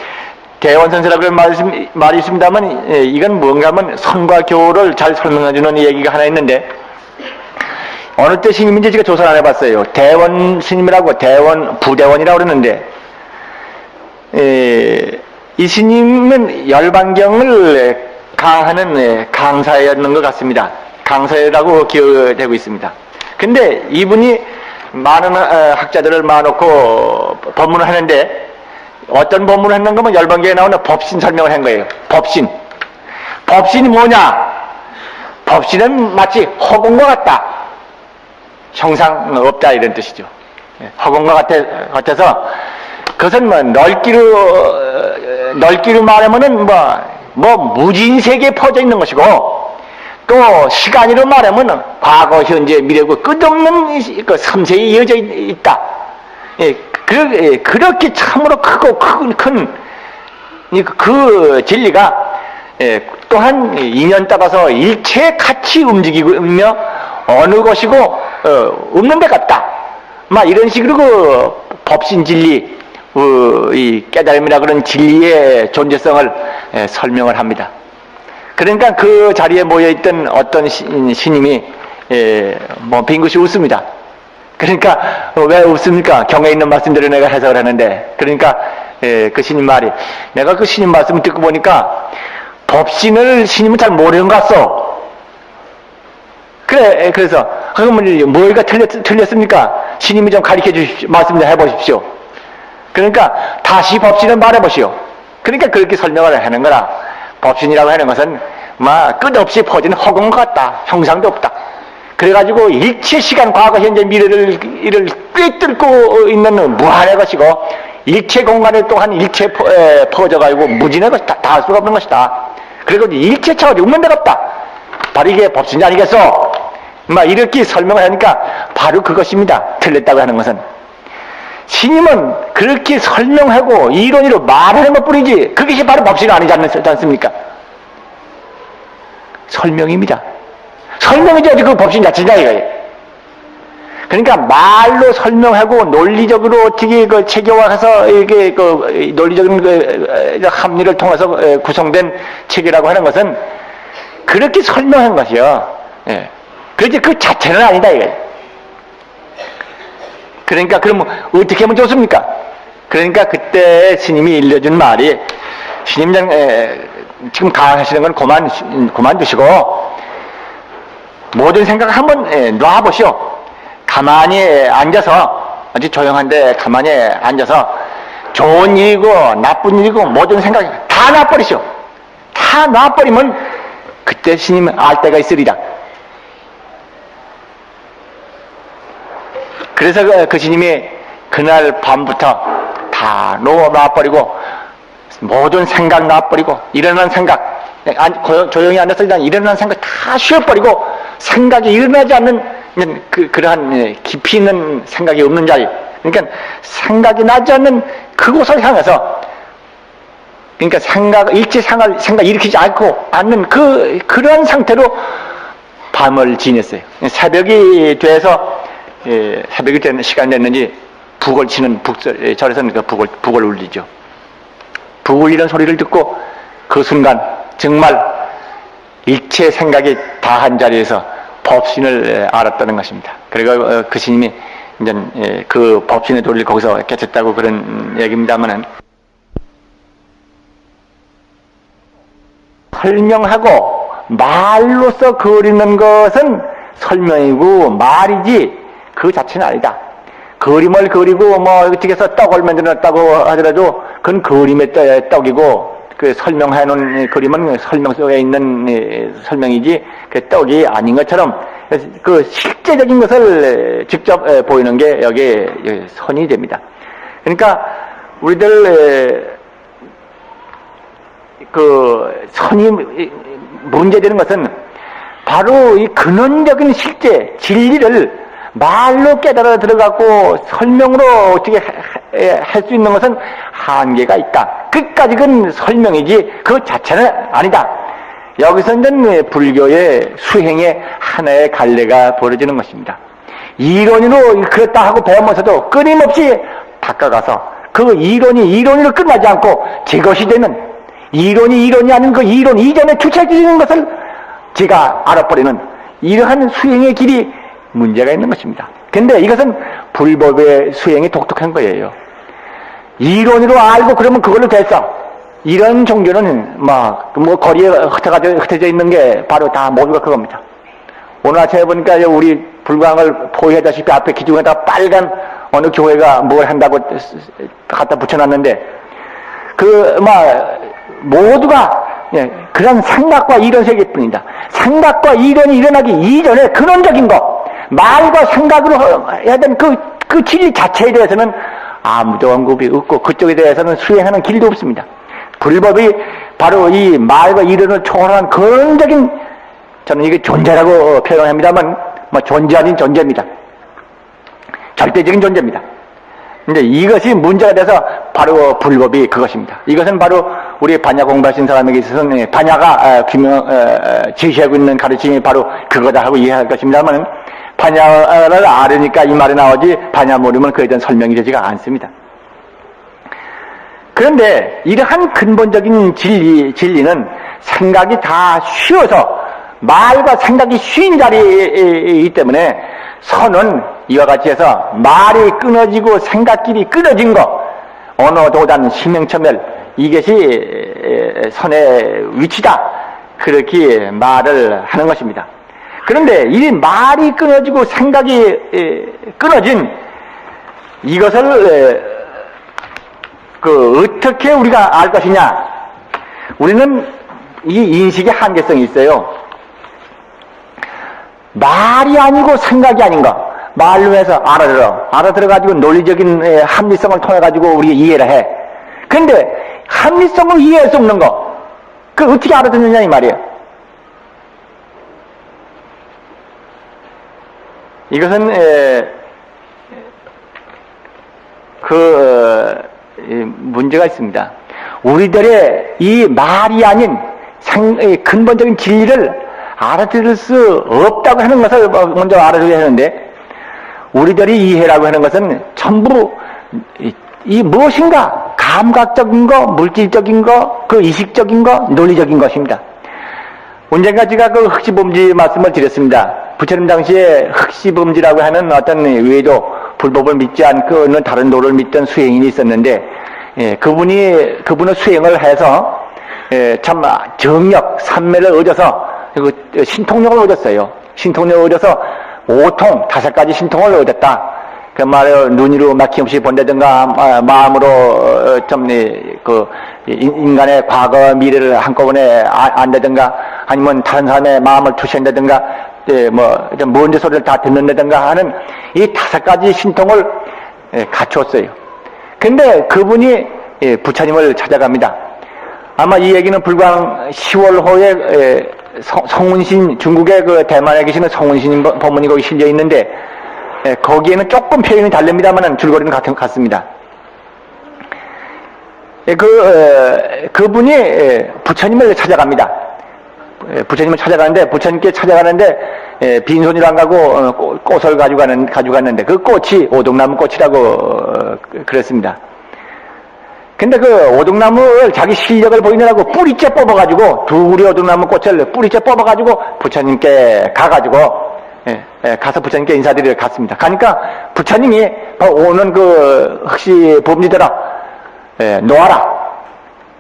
대원선생이라고 말이 있습니다만 이건 뭔가 하면 선과 교를 잘 설명해주는 얘기가 하나 있는데 어느 때 스님인지 제가 조사를 안 해봤어요. 대원 스님이라고 부대원이라고 그러는데 이 스님은 열반경을 강하는 강사였는 것 같습니다. 강사라고 기억되고 있습니다. 근데 이분이 많은 학자들을 모아놓고 법문을 하는데 어떤 법문을 했는 거면 열반경에 나오는 법신 설명을 한 거예요. 법신. 법신이 뭐냐? 법신은 마치 허공과 같다. 형상 없다 이런 뜻이죠. 허공과 같아서 그것은 뭐 넓기로 말하면은 뭐 무진세계에 퍼져 있는 것이고 또 시간으로 말하면 과거, 현재, 미래고 끝없는 그 섬세히 이어져 있다. 그렇게 참으로 크고 큰 그 진리가 또한 인연 따라서 일체에 같이 움직이며 어느 것이고 없는 데 같다. 막 이런 식으로 그 법신 진리, 이 깨달음이라 그런 진리의 존재성을 설명을 합니다. 그러니까 그 자리에 모여있던 어떤 스님이 뭐 빙긋이 웃습니다. 그러니까 왜 웃습니까? 경에 있는 말씀대로 내가 해석을 하는데 그러니까 그 스님 말이 내가 그 스님 말씀을 듣고 보니까 법신을 스님은 잘 모르는 것 같소. 그래, 그래서 그러면 뭐가 틀렸습니까? 스님이 좀 가르쳐 주십시오. 말씀 좀 해보십시오. 그러니까 다시 법신을 말해보시오. 그러니까 그렇게 설명을 하는 거라. 법신이라고 하는 것은 막 끝없이 퍼지는 허공 같다. 형상도 없다. 그래가지고 일체 시간, 과거, 현재, 미래를 꿰뚫고 있는 무한의 것이고 일체 공간에 또한 일체 퍼져가지고 무진의 것이다. 다 할 수가 없는 것이다. 그리고 일체차가 없는 데가 없다. 바로 이게 법신이 아니겠소? 막 이렇게 설명을 하니까 바로 그것입니다. 틀렸다고 하는 것은. 스님은 그렇게 설명하고 이론으로 말하는 것 뿐이지 그것이 바로 법신이 아니지 않습니까? 설명입니다. 설명이지 어디 그 법신 자체냐 이거예요. 그러니까 말로 설명하고 논리적으로 어떻게 그 체계화해서 이게 그 논리적인 그 합리를 통해서 구성된 체계라고 하는 것은 그렇게 설명한 것이요. 예. 그렇지 그 자체는 아니다 이거예요. 그러니까 그럼 어떻게 하면 좋습니까? 그러니까 그때 스님이 일러준 말이 스님장 지금 강하시는 건 그만두시고 모든 생각을 한번 놔보시오. 가만히 앉아서 아주 조용한데 가만히 앉아서 좋은 일이고 나쁜 일이고 모든 생각 다 놔버리시오. 다 놔버리면 그때 스님은 알 때가 있으리라. 그래서 그 스님이 그날 밤부터 다 놔버리고 모든 생각 놔버리고 일어나는 생각 조용히 앉아서 일어나는 생각 다 쉬어버리고 생각이 일어나지 않는 그러한 깊이 있는 생각이 없는 자리 그러니까 생각이 나지 않는 그곳을 향해서, 그러니까 일체 생각 일으키지 않는 그런 상태로 밤을 지냈어요. 새벽이 되는 시간이 됐는지 북을 치는 절에서는 그 북을 울리죠. 북 울리는 소리를 듣고 그 순간 정말 일체 생각이 다한 자리에서 법신을 알았다는 것입니다. 그리고 그 스님이 이제 그 법신의 도리를 거기서 깨쳤다고 그런 얘기입니다만은, 설명하고 말로서 그리는 것은 설명이고 말이지 그 자체는 아니다. 그림을 그리고 뭐 어떻게 해서 떡을 만들었다고 하더라도 그건 그림의 떡이고, 그 설명해 놓은 그림은 설명 속에 있는 설명이지 그 떡이 아닌 것처럼 그 실제적인 것을 직접 보이는 게 여기 선이 됩니다. 그러니까 우리들 그 선이 문제되는 것은 바로 이 근원적인 실제 진리를 말로 깨달아 들어가고 설명으로 어떻게 할 수 있는 것은 한계가 있다. 끝까지 그건 설명이지 그 자체는 아니다. 여기서 이제 불교의 수행의 하나의 갈래가 벌어지는 것입니다. 이론으로 그랬다 하고 배우면서도 끊임없이 바꿔가서 그 이론으로 끝나지 않고 제 것이 되는, 이론이 아닌 그 이론 이전에 주체적인 것을 제가 알아버리는 이러한 수행의 길이 문제가 있는 것입니다. 근데 이것은 불법의 수행이 독특한 거예요. 이론으로 알고 그러면 그걸로 됐어. 이런 종교는 뭐 거리에 흩어져 있는 게 바로 다 모두가 그겁니다. 오늘 아침에 보니까 우리 불광을 보여다시피 앞에 기둥에다 빨간 어느 교회가 뭘 한다고 갖다 붙여놨는데, 모두가 그런 생각과 이론 세계뿐입니다. 생각과 이론이 일어나기 이전에 근원적인 거, 말과 생각으로 해야 되는 그 진리 자체에 대해서는 아무도 언급이 없고 그쪽에 대해서는 수행하는 길도 없습니다. 불법이 바로 이 말과 이론을 초월한 근원적인, 저는 이게 존재라고 표현합니다만 존재 아닌 존재입니다. 절대적인 존재입니다. 근데 이것이 문제가 돼서 바로 불법이 그것입니다. 이것은 바로 우리 반야 공부하신 사람에게 있어서는 반야가 제시하고 있는 가르침이 바로 그거다 하고 이해할 것입니다만, 반야를 알으니까 이 말이 나오지 반야 모르면 그에 대한 설명이 되지가 않습니다. 그런데 이러한 근본적인 진리는 생각이 다 쉬어서 말과 생각이 쉰 자리이기 때문에 선은 이와 같이 해서 말이 끊어지고 생각길이 끊어진 거, 언어도단 심행처멸, 이것이 선의 위치다, 그렇게 말을 하는 것입니다. 그런데 이 말이 끊어지고 생각이 끊어진 이것을 어떻게 우리가 알 것이냐? 우리는 이 인식의 한계성이 있어요. 말이 아니고 생각이 아닌 거, 말로 해서 알아들어가지고 논리적인 합리성을 통해가지고 우리가 이해를 해. 근데 합리성을 이해할 수 없는 거, 그걸 어떻게 알아듣느냐 이 말이에요. 이것은 문제가 있습니다. 우리들의 이 말이 아닌 근본적인 진리를 알아들을 수 없다고 하는 것을 먼저 알아들어야 하는데, 우리들이 이해라고 하는 것은 전부 이 무엇인가 감각적인 거, 물질적인 거, 그 이식적인 거, 논리적인 것입니다. 언젠가 제가 그 흑시범지 말씀을 드렸습니다. 부처님 당시에 흑시범지라고 하는 어떤 외도 불법을 믿지 않고 어느 다른 도를 믿던 수행인이 있었는데, 그분은 수행을 해서 참 정력, 삼매를 얻어서 신통력을 얻었어요. 신통력을 얻어서 5통, 5가지 신통을 얻었다. 그 말을 눈으로 막힘없이 본다든가, 마음으로 인간의 과거와 미래를 한꺼번에 안다든가, 아니면 다른 사람의 마음을 투시한다든가, 먼저 소리를 다 듣는다든가 하는 이 5가지 신통을 갖추었어요. 근데 그분이 부처님을 찾아갑니다. 아마 이 얘기는 불과 10월 호에 성운신, 중국의 그 대만에 계시는 성운신 법문이 거기 실려 있는데, 거기에는 조금 표현이 다릅니다만 줄거리는 같습니다. 그분이 부처님을 찾아갑니다. 부처님을 찾아가는데, 부처님께 찾아가는데, 빈손으로 안 가고, 꽃을 가져갔는데, 그 꽃이 오동나무 꽃이라고 그랬습니다. 근데 그 오동나무를 자기 실력을 보이느라고 뿌리째 뽑아가지고, 두 구리 오동나무 꽃을 뿌리째 뽑아가지고, 부처님께 가가지고, 가서 부처님께 인사드리러 갔습니다. 가니까, 부처님이 오는 그, 혹시 범죄들아, 놓아라.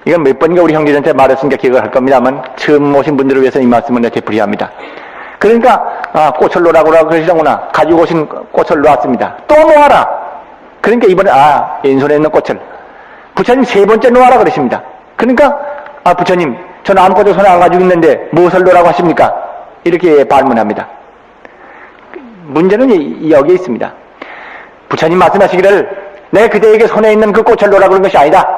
이건 몇 번인가 우리 형제들한테 말했으니까 기억을 할 겁니다만, 처음 오신 분들을 위해서 이 말씀을 되풀이합니다. 그러니까, 꽃을 놓으라고 그러시는구나. 가지고 오신 꽃을 놓았습니다. 또 놓아라. 그러니까 이번에, 왼손에 있는 꽃을. 부처님 세 번째 놓아라 그러십니다. 그러니까, 부처님, 저는 아무것도 손에 안 가지고 있는데, 무엇을 놓으라고 하십니까? 이렇게 반문합니다. 문제는 여기에 있습니다. 부처님 말씀하시기를, 내 그대에게 손에 있는 그 꽃을 놓으라고 그런 것이 아니다.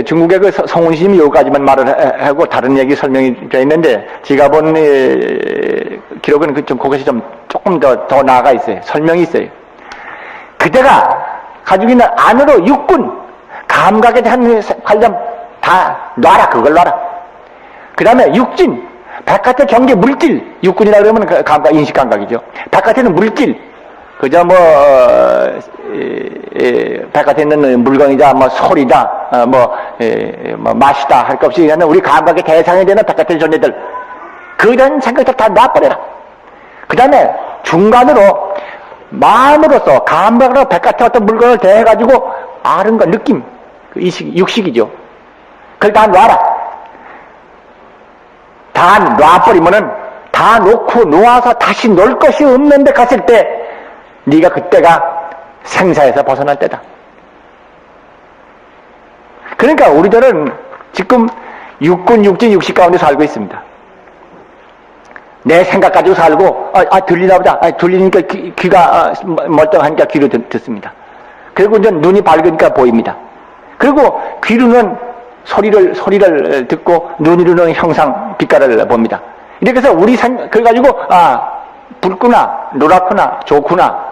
중국의 그 성운심이 여기까지만 말을 하고 다른 얘기 설명이 되어 있는데, 제가 본 기록은 그것이 조금 더 나아가 있어요. 설명이 있어요. 그대가 가지고 있는 안으로 육군, 감각에 대한 관련 다 놔라. 그걸 놔라. 그 다음에 육진, 바깥의 경계 물질, 육군이라 그러면 그 감각, 인식 감각이죠. 바깥에는 물질, 그저 바깥에 있는 물건이다, 소리다, 맛이다 할 것 없이 그냥 우리 감각의 대상이 되는 바깥의 존재들, 그런 생각들 다 놔버려라. 그 다음에 중간으로 마음으로서 감각으로 바깥에 어떤 물건을 대해가지고 아는 것, 느낌, 육식이죠. 그걸 다 놔라. 다 놔버리면은, 다 놓고 놓아서 다시 놀 것이 없는데 갔을 때, 네가 그때가 생사에서 벗어날 때다. 그러니까 우리들은 지금 육군, 육진, 육식 가운데 살고 있습니다. 내 생각 가지고 살고, 들리나 보다. 들리니까 귀가 멀쩡하니까 귀로 듣습니다. 그리고 이제 눈이 밝으니까 보입니다. 그리고 귀로는 소리를 듣고, 눈으로는 형상, 빛깔을 봅니다. 이렇게 해서 그래 가지고, 붉구나, 노랗구나, 좋구나,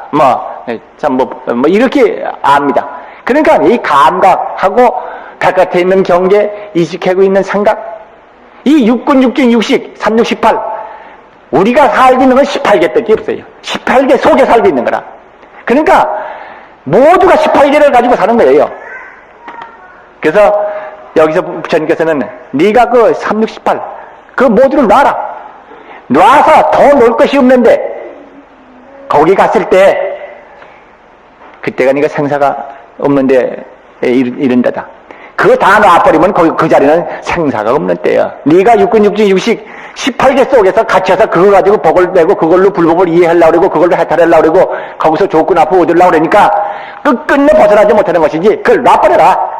이렇게 압니다. 그러니까 이 감각하고 바깥에 있는 경계, 인식하고 있는 생각, 이 육군, 육진, 육식, 3, 6, 18, 우리가 살고 있는 건 18개 밖에 없어요. 18개 속에 살고 있는 거라. 그러니까 모두가 18개를 가지고 사는 거예요. 그래서 여기서 부처님께서는 네가 그 3, 6, 18, 그 모두를 놔라. 놔서 더 놀 것이 없는데 거기 갔을 때 그때가 네가 생사가 없는데 이른다다. 그거 다 놔버리면 그 자리는 생사가 없는 때야. 네가 육군, 육진, 육식 18개 속에서 갇혀서 그거 가지고 복을 내고 그걸로 불법을 이해하려고 그러고 그걸로 해탈하려고 그러고 거기서 좋고 나쁘고 얻으려고 그러니까 끝끝내 벗어나지 못하는 것이지 그걸 놔버려라.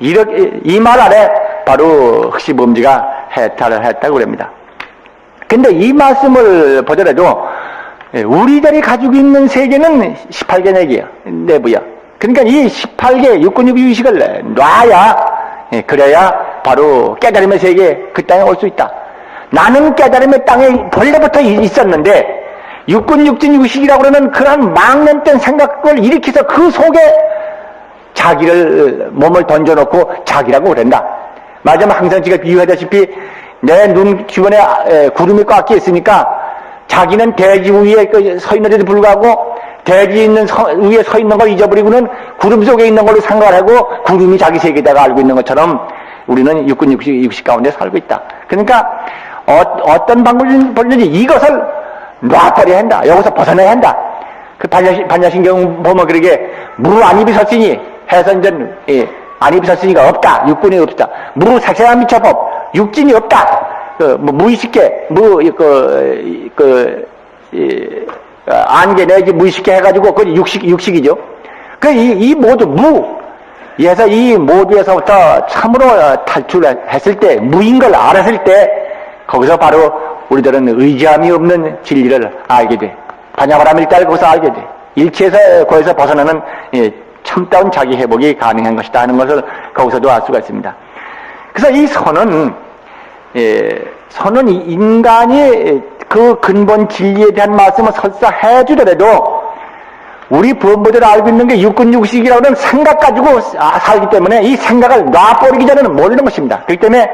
이 말 아래 바로 흑시범지가 해탈을 했다고 그럽니다. 근데 이 말씀을 보더라도 우리들이 가지고 있는 세계는 18개 내부야. 그러니까 이 18개 육군육의식을 놔야, 그래야 바로 깨달음의 세계 그 땅에 올 수 있다. 나는 깨달음의 땅에 본래부터 있었는데 육군육진육의식이라고 그러는 그런 망년된 생각을 일으켜서 그 속에 자기를 몸을 던져놓고 자기라고 그런다. 맞으면 항상 제가 비유하다시피 내 눈 주변에 구름이 꽉 끼어 있으니까 자기는 대지 위에 서 있는데도 불구하고 대지 위에 서 있는 걸 잊어버리고는 구름 속에 있는 걸로 생각을 하고 구름이 자기 세계다가 알고 있는 것처럼 우리는 육군 육식 가운데 살고 있다. 그러니까 어떤 방법을 벌든지 이것을 놔버려야 한다. 여기서 벗어나야 한다. 그 반야신경 보면 그러게 무 안입이 섰으니 해서 이제 안입이 섰으니가 없다. 육군이 없다. 무 색색한 미처법 육진이 없다. 무의식계 안개 내지 무의식계 해가지고 그 육식이죠. 이 모두 그래서 이 모두에서부터 참으로 탈출했을 때 무인 걸 알았을 때 거기서 바로 우리들은 의지함이 없는 진리를 알게 돼. 반야바람일 때 거기서 알게 돼. 일체에서 거기서 벗어나는 참다운 자기 회복이 가능한 것이다 하는 것을 거기서도 알 수가 있습니다. 그래서 이 선은 선은 인간이 그 근본 진리에 대한 말씀을 설사 해주더라도 우리 부모들이 알고 있는 게 육근육식이라고 하는 생각 가지고 살기 때문에 이 생각을 놔버리기 전에는 모르는 것입니다. 그렇기 때문에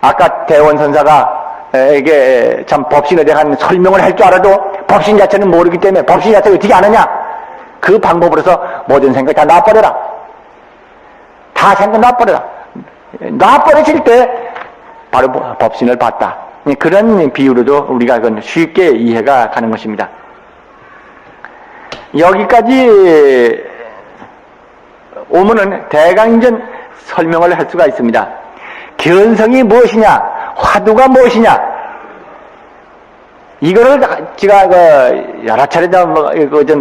아까 대원 선사가 에게 참 법신에 대한 설명을 할 줄 알아도 법신 자체는 모르기 때문에 법신 자체가 어떻게 아느냐, 그 방법으로서 모든 생각 다 놔버려라, 다 생각 놔버려라. 놔버리실 때 바로 법신을 봤다. 그런 비유로도 우리가 그건 쉽게 이해가 가는 것입니다. 여기까지 오면은 대강전 설명을 할 수가 있습니다. 견성이 무엇이냐, 화두가 무엇이냐, 이거를 제가 여러 차례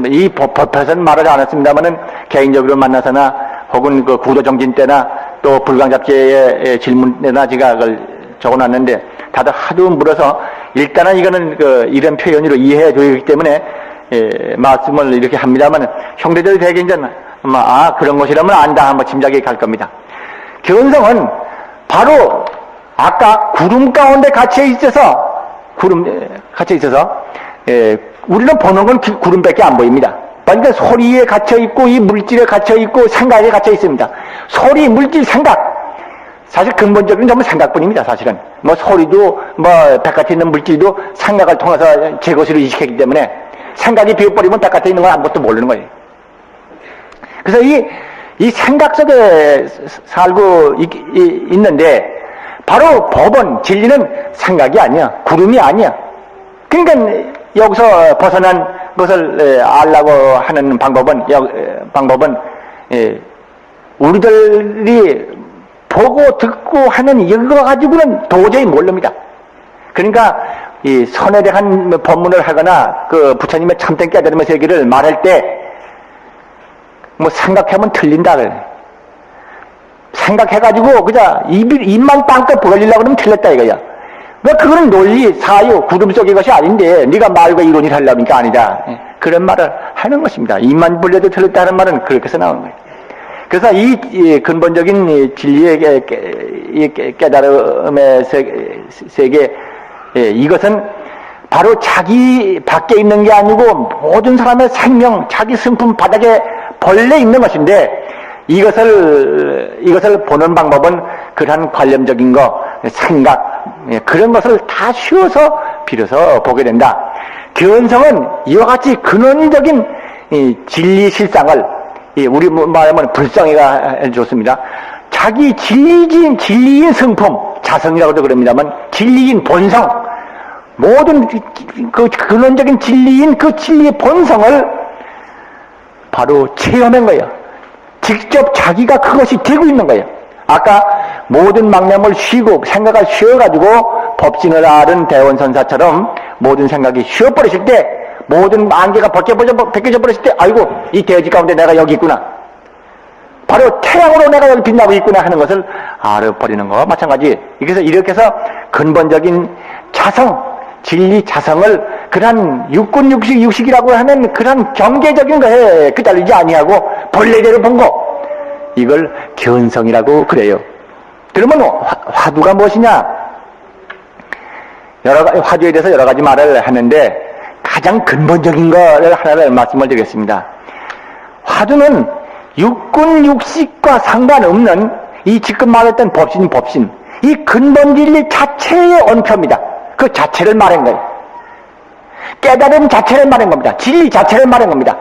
이 법에서는 말하지 않았습니다만은 개인적으로 만나서나 혹은 그 구도정진 때나 또 불광잡지의 질문에나 제가 그걸 적어놨는데 다들 하도 물어서 일단은 이거는 이런 표현으로 이해해 주기 때문에 말씀을 이렇게 합니다만 형제들 대개인전 그런 것이라면 안다 한번 짐작이 갈 겁니다. 견성은 바로 아까 구름 가운데 갇혀 있어서 우리는 보는 건 구름밖에 안 보입니다. 그러니까 소리에 갇혀 있고 이 물질에 갇혀 있고 생각에 갇혀 있습니다. 소리, 물질, 생각, 사실 근본적인 전부 생각뿐입니다. 사실은 소리도 바깥에 있는 물질도 생각을 통해서 제 것으로 인식했기 때문에 생각이 비어버리면 바깥에 있는 건 아무것도 모르는 거예요. 그래서 이 생각 속에 살고 있는데 바로 법은, 진리는 생각이 아니야, 구름이 아니야. 그러니까 여기서 벗어난 것을 알라고 하는 방법은 우리들이 보고 듣고 하는 이거 가지고는 도저히 모릅니다. 그러니까 이 선에 대한 법문을 하거나 그 부처님의 참된 깨달음의 세계를 말할 때 생각하면 틀린다 그래. 생각해가지고 그냥 입만 빵긋 벌리려고 그러면 틀렸다 이거야. 그거는 논리, 사유, 구름 속의 것이 아닌데 네가 말과 이론을 하려니까 아니다. 그런 말을 하는 것입니다. 입만 벌려도 틀렸다는 말은 그렇게 해서 나오는 거예요. 그래서 이 근본적인 진리의 깨달음의 세계, 이것은 바로 자기 밖에 있는 게 아니고 모든 사람의 생명, 자기 승품 바닥에 벌레 있는 것인데 이것을 보는 방법은 그러한 관념적인 거, 생각, 그런 것을 다 쉬어서 비로소 보게 된다. 견성은 이와 같이 근원적인 진리 실상을, 우리 말하면 불성이가 좋습니다. 자기 진리인 성품, 자성이라고도 그럽니다만 진리인 본성, 모든 그 근원적인 진리인 그 진리의 본성을 바로 체험한 거예요. 직접 자기가 그것이 되고 있는 거예요. 아까 모든 망념을 쉬고 생각을 쉬어가지고 법신을 앓은 대원선사처럼 모든 생각이 쉬어버리실 때, 모든 안개가 벗겨져 버렸을 때, 아이고 이 대지 가운데 내가 여기 있구나, 바로 태양으로 내가 여기 빛나고 있구나 하는 것을 알아버리는 것과 마찬가지. 그래서 이렇게 해서 근본적인 자성, 진리 자성을 그런 육식이라고 하는 그런 경계적인 것에 끄달리지 아니하고 본래대로 본 거, 이걸 견성이라고 그래요. 그러면 화두가 무엇이냐? 화두에 대해서 여러 가지 말을 하는데 가장 근본적인 거를 하나를 말씀을 드리겠습니다. 화두는 육식과 상관없는 이 지금 말했던 법신, 이 근본 진리 자체의 언표입니다. 그 자체를 말한 거예요. 깨달음 자체를 말한 겁니다. 진리 자체를 말한 겁니다.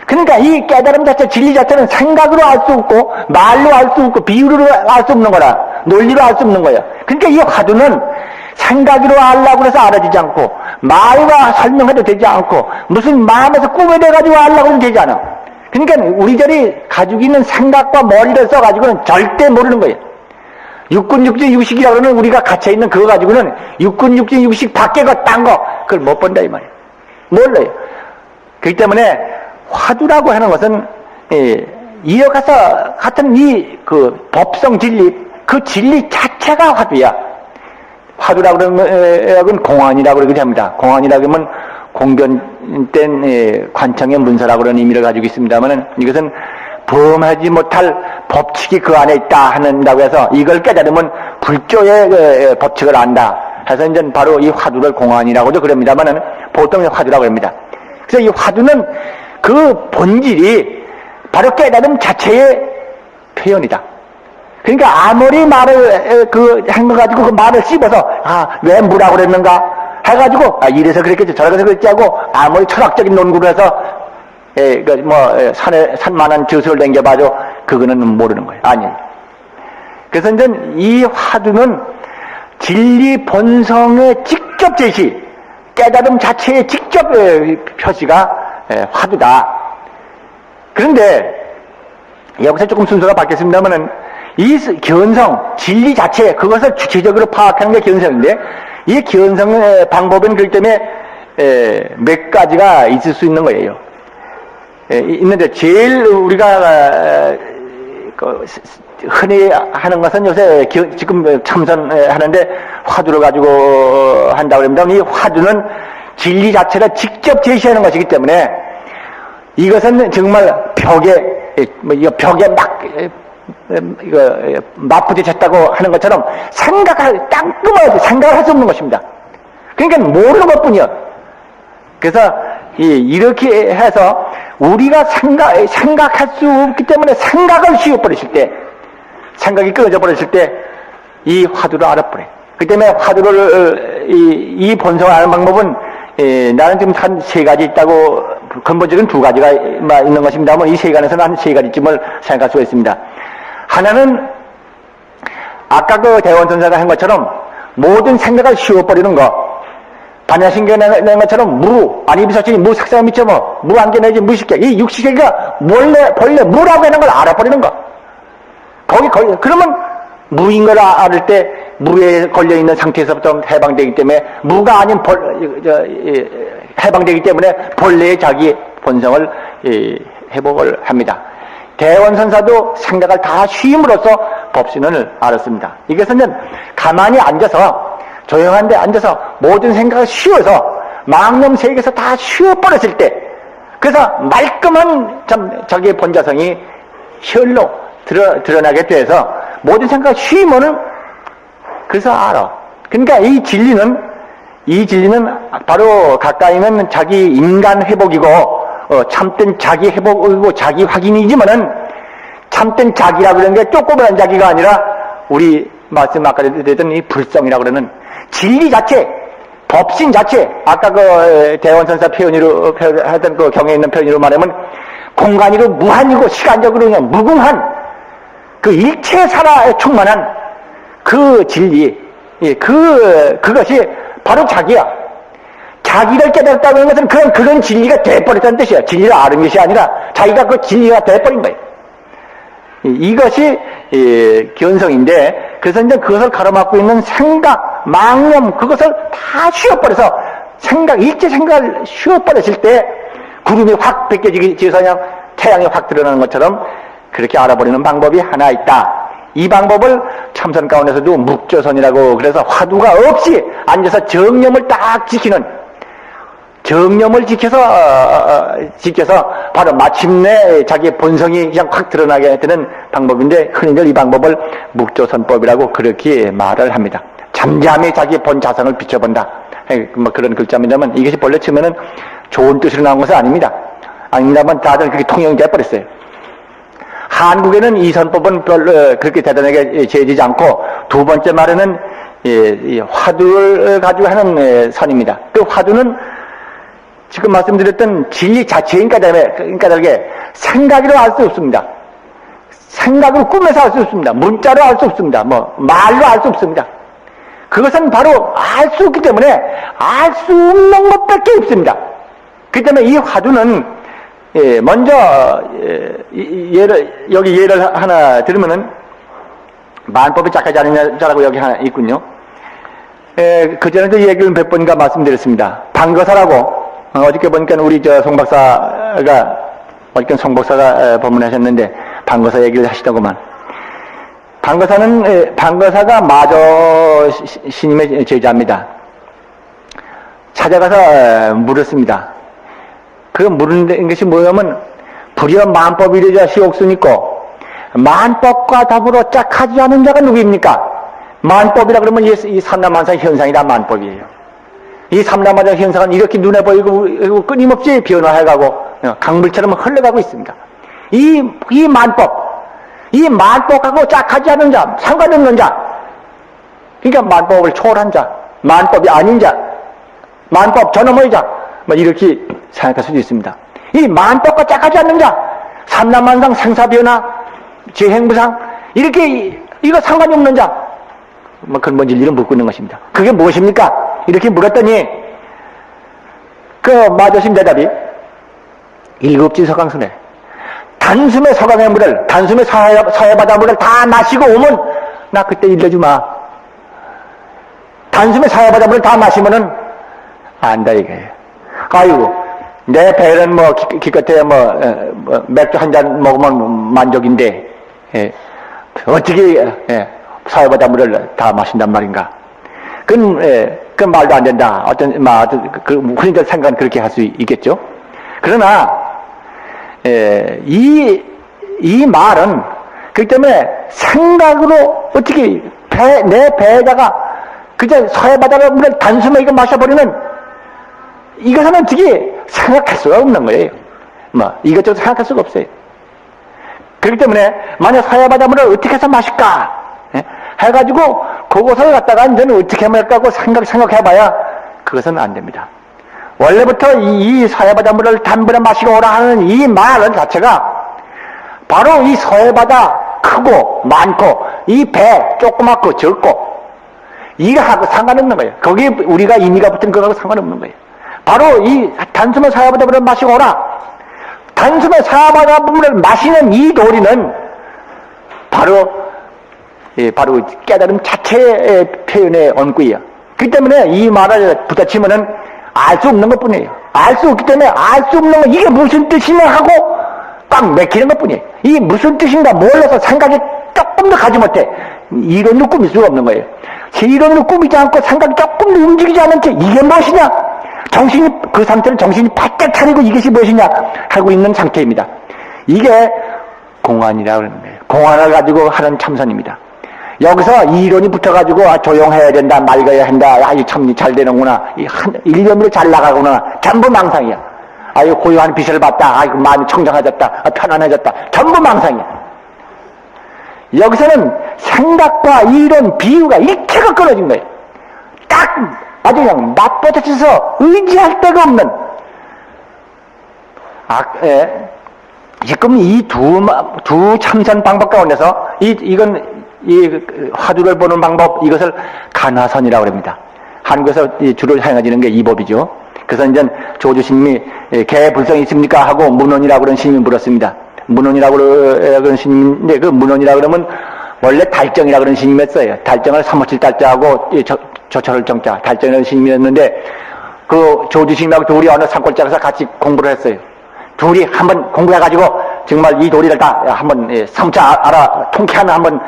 그러니까 이 깨달음 자체, 진리 자체는 생각으로 알 수 없고 말로 알 수 없고 비유로 알 수 없는 거라, 논리로 알 수 없는 거예요. 그러니까 이 화두는 생각으로 알라고 해서 알아지지 않고 말과 설명해도 되지 않고 무슨 마음에서 꾸며내가지고 알라고 해도 되지 않아. 그러니까 우리들이 가지고 있는 생각과 머리를 써가지고는 절대 모르는 거예요. 육식이라고 하는 우리가 갇혀있는 그거 가지고는 육식 밖에 거 딴 거 그걸 못 본다 이 말이에요. 몰라요. 그렇기 때문에 화두라고 하는 것은 이어가서 같은 그 법성 진리, 그 진리 자체가 화두야. 화두라고 그러면 공안이라고 그러기도 합니다. 공안이라고 하면 공변된 관청의 문서라고 그런 의미를 가지고 있습니다만은 이것은 범하지 못할 법칙이 그 안에 있다 한다고 해서 이걸 깨달으면 불교의 법칙을 안다 해서 이제 바로 이 화두를 공안이라고도 그럽니다만은 보통 화두라고 합니다. 그래서 이 화두는 그 본질이 바로 깨달음 자체의 표현이다. 그러니까 아무리 말을 한 거 가지고 그 말을 씹어서 왜 뭐라고 그랬는가 해가지고 이래서 그랬겠지 저래서 그랬지 하고 아무리 철학적인 논구를 해서 산만한 저수를 댕겨봐도 그거는 모르는 거예요. 아니에요. 그래서 이제 이 화두는 진리 본성의 직접 제시, 깨달음 자체의 직접 표시가 화두다. 그런데 여기서 조금 순서가 바뀌었습니다만은 이 견성, 진리 자체, 그것을 주체적으로 파악하는 게 견성인데, 이 견성의 방법은 그렇기 때문에 몇 가지가 있을 수 있는 거예요. 있는데, 제일 우리가 흔히 하는 것은 요새 지금 참선하는데 화두를 가지고 한다고 합니다. 이 화두는 진리 자체를 직접 제시하는 것이기 때문에 이것은 정말 벽에 맞부딪혔다고 하는 것처럼 땅끄머지 생각을 할 수 없는 것입니다. 그러니까 모르는 것 뿐이요. 그래서 이렇게 해서 우리가 생각할 수 없기 때문에 생각을 씌워버리실 때, 생각이 끊어져 버렸을 때 이 화두를 알아버려요. 그 때문에 화두를 이 본성을 아는 방법은 나는 지금 한 3가지 있다고, 근본적인 2가지가 있는 것입니다만 이 세간에서는 한 3가지쯤을 생각할 수가 있습니다. 하나는 아까 그 대원선사가 한 것처럼 모든 생각을 씌워버리는 거, 반야신경 낸 것처럼 아니비서치니 무삭사가 미쳐 무안개 내지 무식계, 이 육식계가 본래 무라고 하는 걸 알아버리는 거. 그러면 무인 걸 알을 때 무에 걸려있는 상태에서부터 해방되기 때문에 무가 아닌 해방되기 때문에 본래의 자기 본성을 회복을 합니다. 대원선사도 생각을 다 쉬임으로써 법신을 알았습니다. 이것은 가만히 앉아서 조용한 데 앉아서 모든 생각을 쉬어서 망념 세계에서 다 쉬어버렸을 때, 그래서 말끔한 자기의 본자성이 혈로 드러나게 돼서 모든 생각을 쉬면은 그래서 알아. 그러니까 이 진리는 바로 가까이는 자기 인간 회복이고 참된 자기 회복이고 자기 확인이지만은 참된 자기라 그러는 게 조그만한 자기가 아니라 우리 말씀 아까 드렸던 이 불성이라고 그러는 진리 자체, 법신 자체, 아까 그 대원선사 표현하던 그 경에 있는 표현으로 말하면 공간이로 무한이고 시간적으로 그냥 무궁한 그 일체 살아 충만한 그 진리, 그것이 바로 자기야. 자기를 깨달았다고 하는 것은 그건 진리가 돼버렸다는 뜻이야. 진리를 아는 것이 아니라 자기가 그 진리가 돼버린 거예요. 이것이 견성인데, 그래서 이제 그것을 가로막고 있는 생각, 망념, 그것을 다 쉬어버려서 일체 생각을 쉬어버렸을 때 구름이 확 벗겨지기 전에 태양이 확 드러나는 것처럼 그렇게 알아버리는 방법이 하나 있다. 이 방법을 참선 가운데서도 묵조선이라고, 그래서 화두가 없이 앉아서 정념을 딱 지키는, 정념을 지켜서 바로 마침내 자기의 본성이 그냥 확 드러나게 되는 방법인데, 흔히들 이 방법을 묵조선법이라고 그렇게 말을 합니다. 잠잠히 자기의 본 자성을 비춰본다. 그런 글자입니다만 이것이 본래 처음에는 좋은 뜻으로 나온 것은 아닙니다. 아닙니다만 다들 그렇게 통용이 돼버렸어요. 한국에는 이 선법은 별로 그렇게 대단하게 재지지 않고, 두 번째 말에는 화두를 가지고 하는 선입니다. 그 화두는 지금 말씀드렸던 진리 자체인가 다르게 생각으로 알 수 없습니다. 생각으로 꿈에서 알 수 없습니다. 문자로 알 수 없습니다. 말로 알 수 없습니다. 그것은 바로 알 수 없기 때문에 알 수 없는 것밖에 없습니다. 그렇기 때문에 이 화두는 먼저 여기 예를 하나 들으면은 만법이 짝하지 않은 자라고 여기 하나 있군요. 그전에도 얘기를 몇 번인가 말씀드렸습니다. 방거사라고 어저께 보니까 우리 송 박사가 어저께 송 박사가 법문하셨는데 방거사 얘기를 하시더구만. 방거사가 마저 스님의 제자입니다. 찾아가서 물었습니다. 그 물은 것이 뭐냐면 불여 만법이 이르자 시옥순 있고, 만법과 더불어 짝하지 않은 자가 누구입니까? 만법이라 그러면 이 삼라만상 현상이 다 만법이에요. 이 삼라만상 현상은 이렇게 눈에 보이고 끊임없이 변화해가고 강물처럼 흘러가고 있습니다. 이 만법하고 짝하지 않은 자, 상관없는 자, 그러니까 만법을 초월한 자, 만법이 아닌 자, 만법 저놈의 자, 뭐 이렇게 생각할 수도 있습니다. 이 만법과 짝하지 않는 자, 삼라만상 생사변화, 재행부상, 이렇게 이거 상관이 없는 자, 뭐 그런 진리를 묻고 있는 것입니다. 그게 무엇입니까? 이렇게 물었더니 그 마조심 대답이 일급지 서강순에 단숨에 서강의 물을, 단숨에 서해바다 물을 다 마시고 오면 나 그때 일러주마. 단숨에 서해바다 물을 다 마시면은 안다 이거예요. 아이고 내 배는 뭐 기껏해야 뭐 맥주 한 잔 먹으면 만족인데 어떻게 서해바다 물을 다 마신단 말인가? 그건 말도 안 된다. 흔히들 생각은 그렇게 할 수 있겠죠. 그러나 이 말은 그렇기 때문에 생각으로 어떻게 내 배에다가 그저 서해바다 물을 단숨에 이거 마셔버리면 이것은 어떻게 생각할 수가 없는 거예요. 이것저것 생각할 수가 없어요. 그렇기 때문에 만약 서해바다 물을 어떻게 해서 마실까 해가지고 그것을 갖다가 이제는 어떻게 할까 하고 생각해봐야 그것은 안 됩니다. 원래부터 이 서해바다 물을 단번에 마시고 오라 하는 이 말 자체가 바로 이 서해바다 크고 많고 이 배 조그맣고 적고 이거하고 상관없는 거예요. 거기에 우리가 의미가 붙은 거하고 상관없는 거예요. 바로 이 단숨에 서해바다 물을 마시고 오라. 단숨에 서해바다 물을 마시는 이 도리는 바로 깨달음 자체의 표현의 언구예요. 그렇기 때문에 이 말을 붙여치면은 알 수 없는 것 뿐이에요. 알 수 없기 때문에 알 수 없는 거 이게 무슨 뜻이냐 하고 꽉 맥히는 것 뿐이에요. 이게 무슨 뜻인가 몰라서 생각이 조금도 가지 못해. 이론으로 꾸밀 수가 없는 거예요. 제 이론으로 꾸미지 않고 생각이 조금도 움직이지 않은 채 이게 무엇이냐? 그 상태를 정신이 바짝 차리고 이것이 무엇이냐 하고 있는 상태입니다. 이게 공안이라고 그러는 거예요. 공안을 가지고 하는 참선입니다. 여기서 이론이 붙어가지고 조용해야 된다, 맑아야 한다, 이 참 잘 되는구나, 일념으로 잘 나가구나, 전부 망상이야. 이 고요한 빛을 봤다, 마음이 청정해졌다, 편안해졌다, 전부 망상이야. 여기서는 생각과 이론, 비유가 일체가 끊어진 거예요. 딱 아주 그냥 맞붙어져서 의지할 데가 없는. 지금 이 두 참선 방법 가운데서 이건 이 화두를 보는 방법, 이것을 간화선이라고 합니다. 한국에서 주로 사용해지는 게 이 법이죠. 그래서 이제 조주 스님이 개불성이 있습니까? 하고 문원이라고 그런 스님이 물었습니다. 문원이라고 그런 스님인데 그 문원이라고 그러면 원래 달정이라고 그런 스님이었어요. 달정을 357 달자하고 저철을 정자, 달정이라는 스님이었는데 그 조주 스님하고 둘이 어느 산골짜기에서 같이 공부를 했어요. 둘이 한번 공부해가지고 정말 이 도리를 다 한번 성차 알아 통쾌하면 한번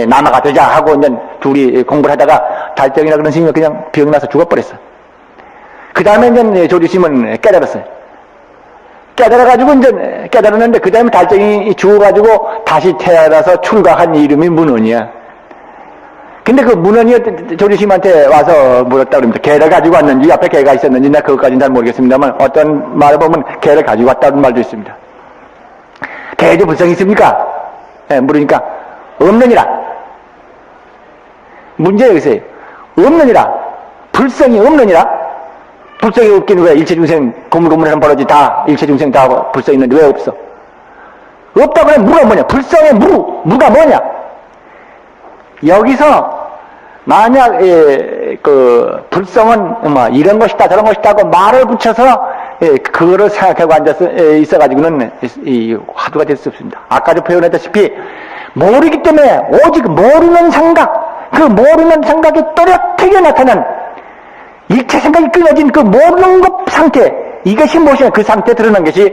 남아가 되자 하고 이제 둘이 공부를 하다가 달정이라 그런 스님이 그냥 병이 나서 죽어버렸어. 그 다음에 이제 조주스님은 깨달았어요. 깨달아가지고 이제 깨달았는데 그 다음에 달정이 죽어가지고 다시 태어나서 출가한 이름이 문원이야. 근데 그 문원이 조주스님한테 와서 물었다 그럽니다. 개를 가지고 왔는지 앞에 개가 있었는지 나 그것까지는 잘 모르겠습니다만 어떤 말을 보면 개를 가지고 왔다는 말도 있습니다. 개도 불성이 있습니까? 물으니까 없느니라. 문제가 여기서요. 없느니라. 불성이 없느니라. 불성이 없긴 왜 일체중생 고물고물하는 버러지 다 일체중생 다 불성이 있는데 왜 없어? 없다 그러면 무가 뭐냐? 불성의 무가 뭐냐? 여기서 만약 그 불성은 뭐 이런 것이다 저런 것이다 고 말을 붙여서 그거를 생각하고 앉아서 있어가지고는 이 화두가 될 수 없습니다. 아까도 표현했다시피 모르기 때문에 오직 모르는 생각, 그 모르는 생각이 또렷하게 나타난 일체 생각이 끊어진 그 모르는 것 상태, 이것이 무엇이냐, 그 상태에 드러난 것이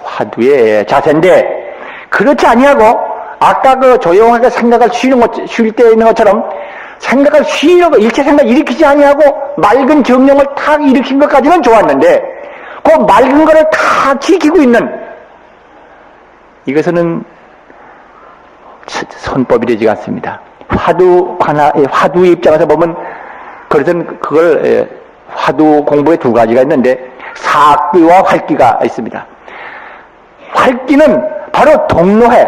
화두의 자세인데, 그렇지 아니하고 아까 그 조용하게 생각을 쉴 때 있는 것처럼 생각을 쉬려고 일체 생각 일으키지 아니하고 맑은 정령을 탁 일으킨 것까지는 좋았는데 그 맑은 거를 다 지키고 있는 이것은 선법이 되지 않습니다. 화두의 입장에서 보면, 그래서 그걸, 화두 공부에 두 가지가 있는데, 사악기와 활기가 있습니다. 활기는 바로 동로해,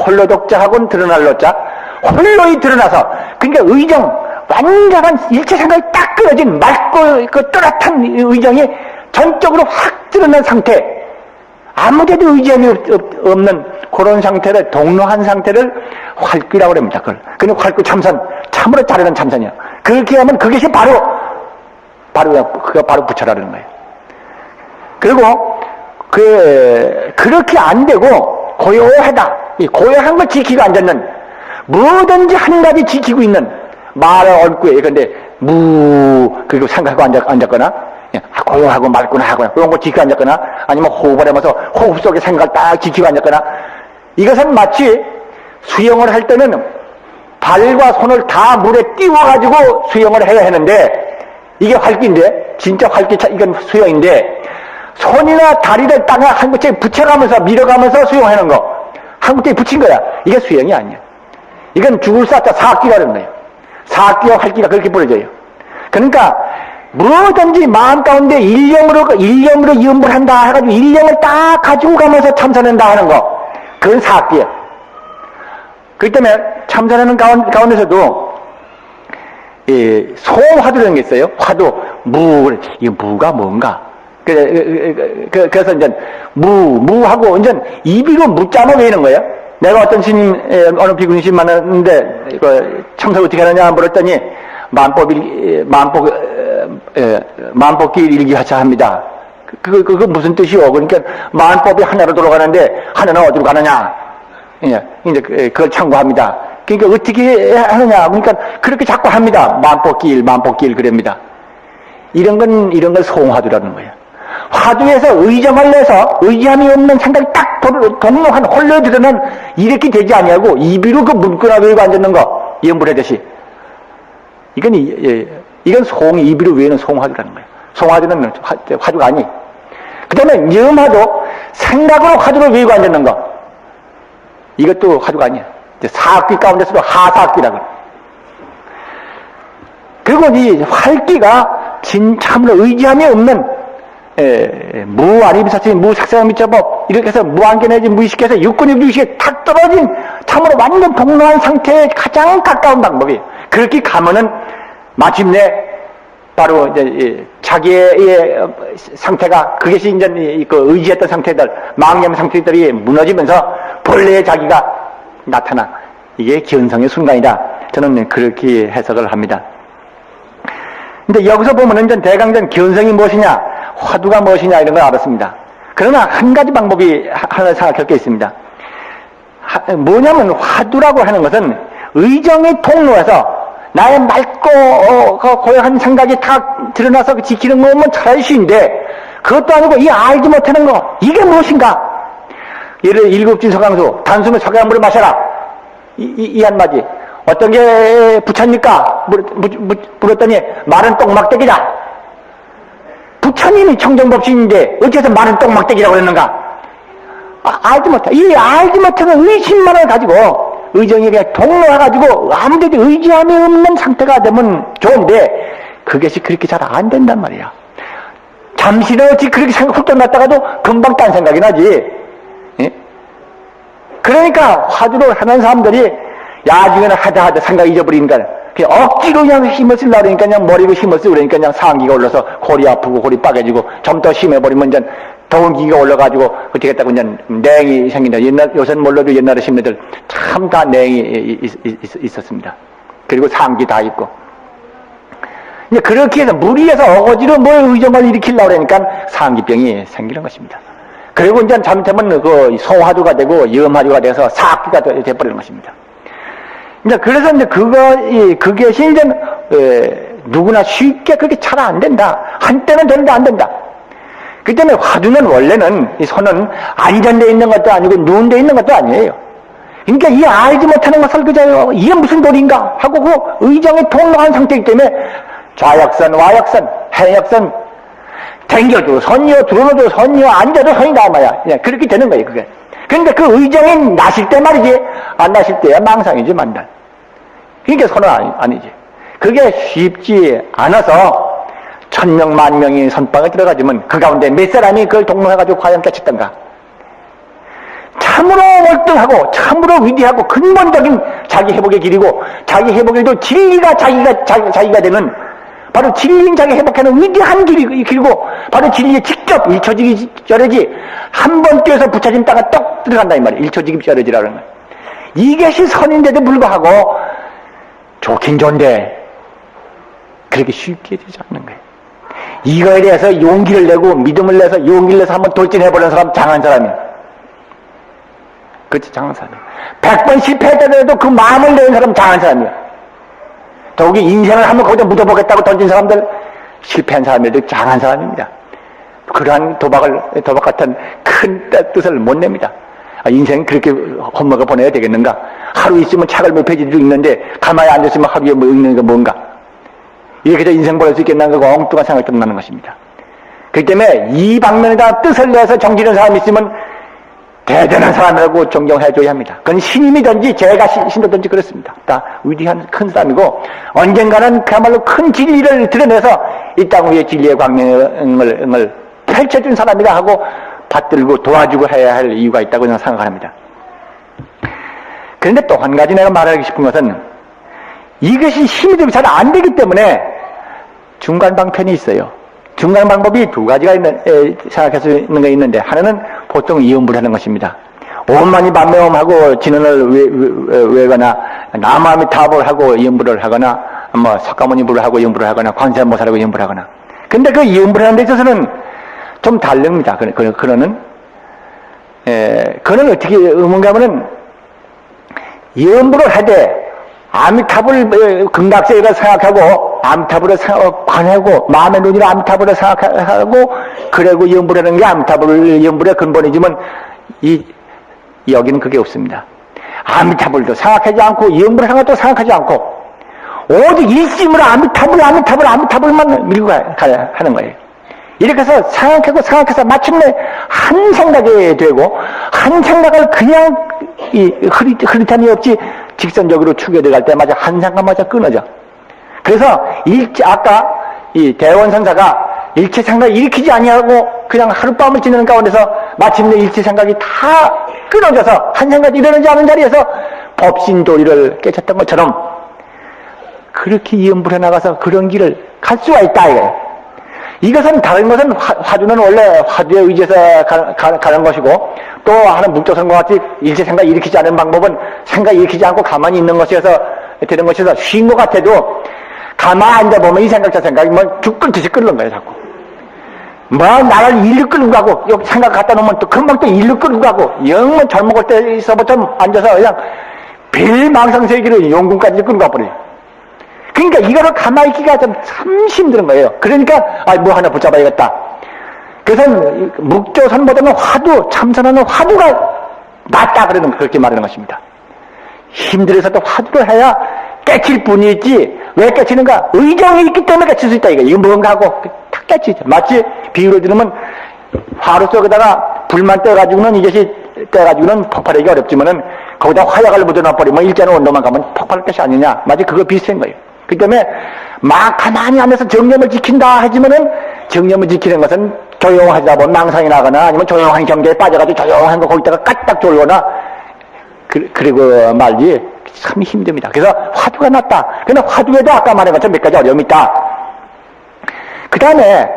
홀로독자하고는 드러날로자, 홀로이 드러나서, 그러니까 의정, 완전한 일체 생각이 딱 끊어진 맑고 그 또렷한 의정이 전적으로 확 드러난 상태, 아무데도 의지함이 없는 그런 상태를, 동로한 상태를 활기라고 합니다. 그건 활기 참선, 참으로 자르는 참선이요. 그렇게 하면 그것이 그거 바로 부처라는 거예요. 그리고 그렇게 안 되고 고요하다, 이 고요한 걸 지키고 앉았는, 뭐든지 한 가지 지키고 있는 말을 얽고에, 근데 그리고 생각하고 앉았거나, 고요하고 맑구나 하거나, 그런 거 지키고 앉았거나, 아니면 호흡을 하면서 호흡 속에 생각을 딱 지키고 앉았거나, 이것은 마치 수영을 할 때는 발과 손을 다 물에 띄워가지고 수영을 해야 하는데, 이게 활기인데, 진짜 활기, 이건 수영인데, 손이나 다리를 땅에 한 구째 붙여가면서 밀어가면서 수영하는 거, 한 구째 붙인 거야. 이게 수영이 아니야. 이건 죽을 사자 사악기가 그런 거예요. 사악기와 활기가 그렇게 부러져요. 그러니까 뭐든지 마음 가운데 일념으로 이음을 한다 해가지고 일념을 딱 가지고 가면서 참선한다 하는 거, 그건 사악기예요. 그렇기 때문에 참선하는 가운데서도 소화두라는 게 있어요. 화두, 이거 무가 뭔가. 그래서 이제 무하고 이제 입으로 무자만 외우는 거예요. 내가 어떤 스님, 어느 비구니신 만났는데, 참선 어떻게 하느냐 물었더니, 만법길 일기하차 합니다. 그거 무슨 뜻이요? 그러니까, 만법이 하나로 돌아가는데, 하나는 어디로 가느냐? 이제 그걸 참고합니다. 그러니까 어떻게 하느냐? 그러니까, 그렇게 자꾸 합니다. 만법길, 그럽니다. 이런 건 소화두라는 거예요. 화두에서 의정을 내서 의지함이 없는 생각이 딱 동로한 홀로 드러난, 이렇게 되지 아니하고 입으로 그 문구나 외우고 앉았는 거, 염불하듯이. 이건 입으로 외우는 송화두라는 거예요. 송화두는 화두가 아니. 그 다음에 염화도 생각으로 화두를 외우고 앉았는 거, 이것도 화두가 아니에요. 사악기 가운데서도 하사악기라고. 그리고 이 활기가 참으로 의지함이 없는 무아리비사치, 무삭사미자법, 이렇게 해서 무한계 내지 무의식해서 육근육의식에 탁 떨어진 참으로 완전 동로한 상태에 가장 가까운 방법이에요. 그렇게 가면은 마침내 바로 이제 자기의 상태가, 그것이 이제 그 의지했던 상태들, 망념 상태들이 무너지면서 본래의 자기가 나타나, 이게 견성의 순간이다. 저는 그렇게 해석을 합니다. 근데 여기서 보면은 이제 대강전 견성이 무엇이냐, 화두가 무엇이냐, 이런 걸 알았습니다. 그러나 한 가지 방법이 하나 생각할 게 있습니다. 뭐냐면 화두라고 하는 것은 의정의 통로에서 나의 맑고 고요한 생각이 다 드러나서 지키는 거면 차라리 쉬운데, 그것도 아니고 이 알지 못하는 거, 이게 무엇인가? 예를 들어 일곱진서강수, 단숨에 석양물을 마셔라, 이 한마디 어떤 게 부처입니까? 물었더니 말은 똥막대기다. 부처님이 청정법신인데 어째서 말은 똥막대기라고 그랬는가? 알지 못해. 이 알지 못하는 의심만을 가지고 의정이 그냥 동로해가지고 아무데도 의지함이 없는 상태가 되면 좋은데, 그것이 그렇게 잘 안 된단 말이야. 잠시는 어찌 그렇게 생각 훅 떠났다가도 금방 딴 생각이 나지. 예? 그러니까 화두를 하는 사람들이 야중에는 하다 생각 잊어버리니까 그냥 억지로 그냥 힘을 쓰려고 그러니까 그냥 머리로 힘을 쓰고 그러니까 그냥 상기가 올라서 골이 아프고 골이 빠개지고, 좀 더 심해버리면 이제 더운 기가 올라가지고 어떻게 했다고 이제 냉이 생긴다. 요새는 몰라도 옛날에 심리들 참 다 냉이 있었습니다. 그리고 상기 다 있고. 이제 그렇게 해서 무리해서 어거지로 뭘 의정을 일으키려고 그러니까 상기병이 생기는 것입니다. 그리고 이제 잘못하면 그 소화두가 되고 염화두가 돼서 사악기가 돼버리는 것입니다. 이제 그래서 이제 그것이 이제 누구나 쉽게 그렇게 잘 안 된다. 한때는 되는데 안 된다. 그 때문에 화두는 원래는 이 손은 안전되어 있는 것도 아니고 누운되어 있는 것도 아니에요. 그러니까 이 알지 못하는 것을 그저 이게 무슨 도리인가 하고 그 의정에 통로한 상태이기 때문에 좌역선, 와역선, 해역선, 댕겨도 선이요, 들어도 선이요, 앉아도 선이다 말이야. 그렇게 되는 거예요, 그게. 그런데 그 의정이 나실 때 말이지, 안 나실 때야 망상이지, 만날. 그러니까 선은 아니지. 그게 쉽지 않아서 1000명, 10,000명이 선방에 들어가지면 그 가운데 몇 사람이 그걸 동로해가지고 과연 깨쳤던가. 참으로 월등하고 참으로 위대하고 근본적인 자기 회복의 길이고, 자기 회복의 길도 진리가 자기가 되는, 바로 진리인 자기 회복하는 위대한 길이고, 바로 진리에 직접 일초직입절여지, 한 번 뛰어서 붙여진 따가 떡 들어간다 이 말이에요. 일초직입절여지라는 거예요. 이것이 선인데도 불구하고 좋긴 좋은데 그렇게 쉽게 되지 않는 거예요. 이거에 대해서 용기를 내고 믿음을 내서 용기를 내서 한번 돌진해버리는 사람 장한 사람이에요. 그렇지, 장한 사람이에요. 100번 실패했다고 그 마음을 내는 사람 장한 사람이에요. 더욱이 인생을 한번 거기다 묻어보겠다고 던진 사람들, 실패한 사람들도 장한 사람입니다. 그러한 도박 같은 큰 뜻을 못 냅니다. 인생 그렇게 헛먹어 보내야 되겠는가? 하루 있으면 책을 몇 페이지도 읽는데 가만히 앉았으면 하루에 뭐 읽는 게 뭔가? 이렇게 해서 인생 보낼 수 있겠나는 거 엉뚱한 생각이 나는 것입니다. 그렇기 때문에 이 방면에다 뜻을 내서 정지는 사람이 있으면 대단한 사람이라고 존경해줘야 합니다. 그건 신임이든지 제가 신도든지 그렇습니다. 다 위대한 큰 사람이고, 언젠가는 그야말로 큰 진리를 드러내서 이 땅 위에 진리의 광명을 펼쳐준 사람이라 하고 받들고 도와주고 해야 할 이유가 있다고 저는 생각합니다. 그런데 또 한 가지 내가 말하고 싶은 것은, 이것이 힘이 좀 잘 안 되기 때문에 중간 방편이 있어요. 중간 방법이 두 가지가 생각할 수 있는 게 있는데, 하나는 보통 이음불하는 것입니다. 오만이 반매음하고 진언을 외거나 나무아미 타불을 하고 이음불을 하거나, 뭐 석가모니불을 하고 이음불을 하거나 관세음보살하고 이음불을 하거나. 근데 그 이음불하는 데 있어서는 좀 다릅니다. 그거는 어떻게 의문가 하면은, 이음불을 하되 아미타불 금각세를 생각하고 아미타불을 관하고 마음의 눈이라 아미타불을 생각하고 그리고 이음불하는 게 아미타불 이음불의 근본이지만 여기는 그게 없습니다. 아미타불도 생각하지 않고 이음불하는 것도 생각하지 않고 오직 일심으로 아미타불만 밀고 가야 하는 거예요. 이렇게 해서 생각해서 마침내 한 생각이 되고, 한 생각을 그냥 흐릿함이 없이 직선적으로 추게 들어갈 때마다 한 생각마저 끊어져. 그래서 아까 이 대원선사가 일체 생각을 일으키지 아니하고 그냥 하룻밤을 지내는 가운데서 마침내 일체 생각이 다 끊어져서 한 생각이 일어나지 않은 자리에서 법신도리를 깨쳤던 것처럼, 그렇게 이음불해 나가서 그런 길을 갈 수가 있다 이거예요. 이것은 다른 것은 화두는 원래 화두에 의지해서 가는 것이고, 또 하는 묵조선과 같이 일체 생각 일으키지 않은 방법은 생각 일으키지 않고 가만히 있는 것이어서 되는 것이어서 쉰 것 같아도 가만히 앉아보면 이 생각 저 생각이 뭐 죽끌듯이 끓는 거예요. 자꾸 뭐 나를 일로 끌고 가고, 여기 생각 갖다 놓으면 또 금방 또 일로 끌고 가고, 영문 잘 먹을 때서부터 앉아서 그냥 별망상세계로 용궁까지 끌고 가버려요. 그러니까 이거를 가만히 있기가 참 힘든 거예요. 그러니까 뭐 하나 붙잡아야겠다. 그래서 묵조선보다는 참선하는 화두가 낫다 그렇게 말하는 것입니다. 힘들어서도 화두를 해야 깨칠 뿐이지, 왜 깨치는가? 의정이 있기 때문에 깨칠 수 있다 이거. 이거 뭔가 하고 다 깨치죠. 마치 비유로 들으면 화로 속에다가 불만 떼가지고는 이것이 떼가지고는 폭발하기 어렵지만은 거기다 화약을 묻어놔버리면 일자는 온도만 가면 폭발할 것이 아니냐. 마치 그거 비슷한 거예요. 그 때문에 막 가만히 앉아서 정념을 지킨다 하지만은, 정념을 지키는 것은 조용하다 보면 망상이 나거나 아니면 조용한 경계에 빠져가지고 조용한 거 거기다가 까딱 졸거나 그리고 말지 참 힘듭니다. 그래서 화두가 낫다. 그러나 화두에도 아까 말한 것처럼 몇 가지 어려움이 있다. 그 다음에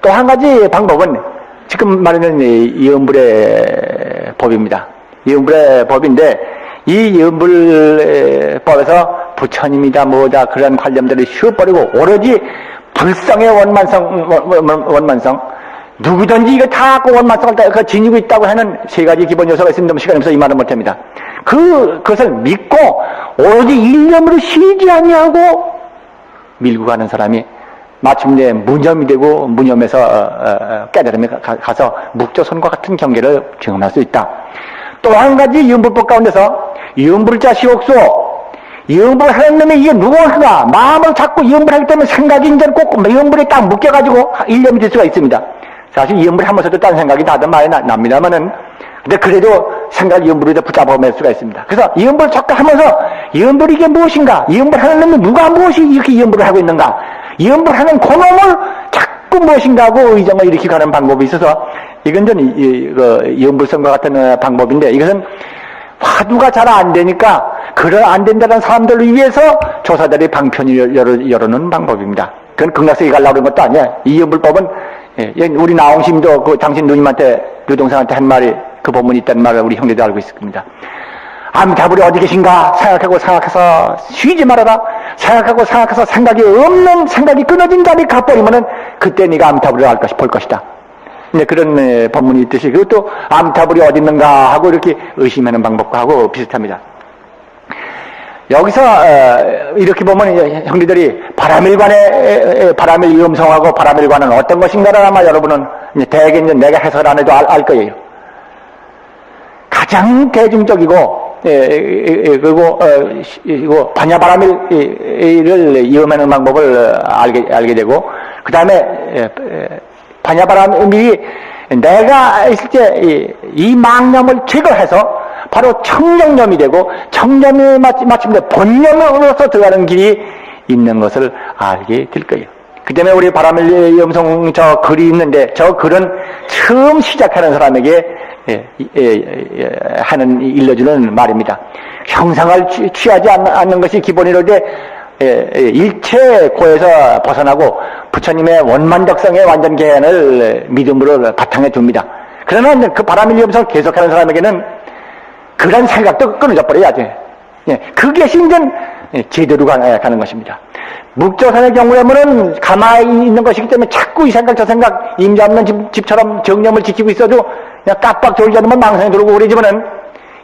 또 한 가지 방법은 지금 말하는 이음불의 법입니다. 이음불의 법인데, 이 이음불법에서 부처님이다 뭐다 그런 관념들을 쉬어버리고 오로지 불성의 원만성, 누구든지 이거 다 그 원만성을 다 지니고 있다고 하는 세 가지 기본 요소가 있습니다. 시간이 없어서 이 말은 못합니다. 그것을 믿고 오로지 일념으로 쉬지 아니하고 밀고 가는 사람이 마침내 무념이 되고, 무념에서 깨달음에 가서 묵조선과 같은 경계를 경험할 수 있다. 또 한 가지 이음불법 가운데서 이음불자 시옥소, 이음불 하는 놈이 이게 누구인가 마음을 잡고 이음불 하기 때문에 생각이 이제 꼭 이음불에 딱 묶여가지고 일념이 될 수가 있습니다. 사실 이음을 하면서도 딴 생각이 다들 많이 납니다만은, 근데 그래도 생각 이음부리도 붙잡아낼 수가 있습니다. 그래서 이음부를 자꾸 하면서 이음부리 이게 무엇인가? 이음부를 하는 놈이 누가 무엇이 이렇게 이음부를 하고 있는가? 이음부를 하는 그놈을 자꾸 무엇인가 하고 의정을 일으키고 가는 방법이 있어서 이건 좀 이음불성과 같은 방법인데, 이것은 화두가 잘 안 되니까 그런 안 된다는 사람들을 위해서 조사들이 방편을 열어놓는 방법입니다. 그건 극락세계 가려고 그런 것도 아니야. 이음불법은 우리 나홍심도 그 당신 누님한테 유동생한테 한 말이 그 법문이 있다는 말을 우리 형제도 알고 있습니다. 아미타불이 어디 계신가 생각해서 쉬지 말아라. 생각해서 생각이 없는, 생각이 끊어진 자리 가버리면은 그때 네가 아미타불을 볼 것이다. 네, 그런 법문이 있듯이, 그것도 아미타불이 어디 있는가 하고 이렇게 의심하는 방법과 하고 비슷합니다. 여기서 이렇게 보면 형제들이 바라밀 음성하고 바라밀관은 어떤 것인가를 아마 여러분은 대개 내가 해설 안 해도 알 거예요. 가장 대중적이고 그리고 반야바라밀을 이음하는 방법을 알게 되고, 그 다음에 반야바라밀이 내가 있을 때 이 망념을 제거해서 바로 청정념이 되고, 청정념이 마침내 본념으로서 들어가는 길이 있는 것을 알게 될 거예요. 그 때문에 우리 바라밀 음성 저 글이 있는데, 저 글은 처음 시작하는 사람에게 일러주는 말입니다. 형상을 취하지 않는 것이 기본이로되 일체 고에서 벗어나고 부처님의 원만덕성의 완전 개연을 믿음으로 바탕에 둡니다. 그러나 그 바라밀 음성을 계속하는 사람에게는 그런 생각도 끊어져 버려야지. 그게 신전 제대로 가는 것입니다. 묵조산의 경우에는 가만히 있는 것이기 때문에 자꾸 이 생각 저 생각 임자 없는 집처럼 정념을 지키고 있어도 그냥 깜빡 졸지 않으면 망상이 들어오고 그러지만은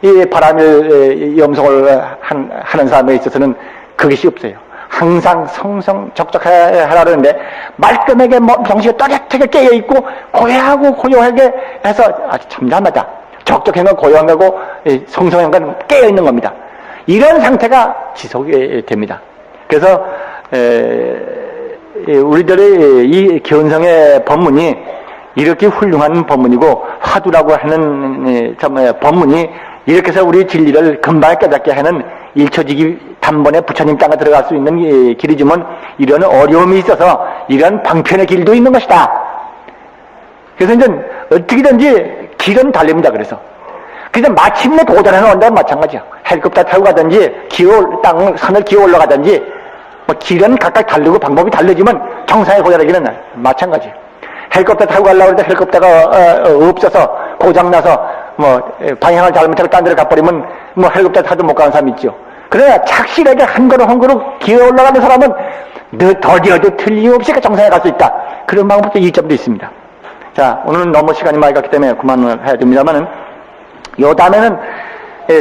이 바라밀 염성을 하는 사람에 있어서는 그것이 없어요. 항상 성성 적적하라 그러는데 말끔하게 정신이 또렷하게 깨어있고 고요하고 고요하게 해서 아주 잠잠하다. 적적한 건 고요한 거고 성성한 건 깨어있는 겁니다. 이런 상태가 지속이 됩니다. 그래서 우리들의 이 견성의 법문이 이렇게 훌륭한 법문이고, 화두라고 하는 법문이 이렇게 해서 우리 진리를 금방 깨닫게 하는 일초지기 단번에 부처님 땅에 들어갈 수 있는 길이지만, 이런 어려움이 있어서 이런 방편의 길도 있는 것이다. 그래서 이제 어떻게든지 길은 달립니다. 그래서 마침내 도달하는 원자는 마찬가지야. 헬리콥터 타고 가든지 산을 기어 올라가든지 길은 각각 다르고 방법이 다르지만 정상에 도달하기는 마찬가지야. 헬리콥터 타고 가려고 하는데 헬리콥터가 없어서 고장나서 방향을 잘못해서 딴 데로 가버리면 헬리콥터 타도 못 가는 사람이 있죠. 그러나 착실하게 한 걸음 기어 올라가는 사람은 더디어도 틀림없이 정상에 갈 수 있다. 그런 방법도 이점도 있습니다. 자, 오늘은 너무 시간이 많이 갔기 때문에 그만을 해야 됩니다만은, 요 다음에는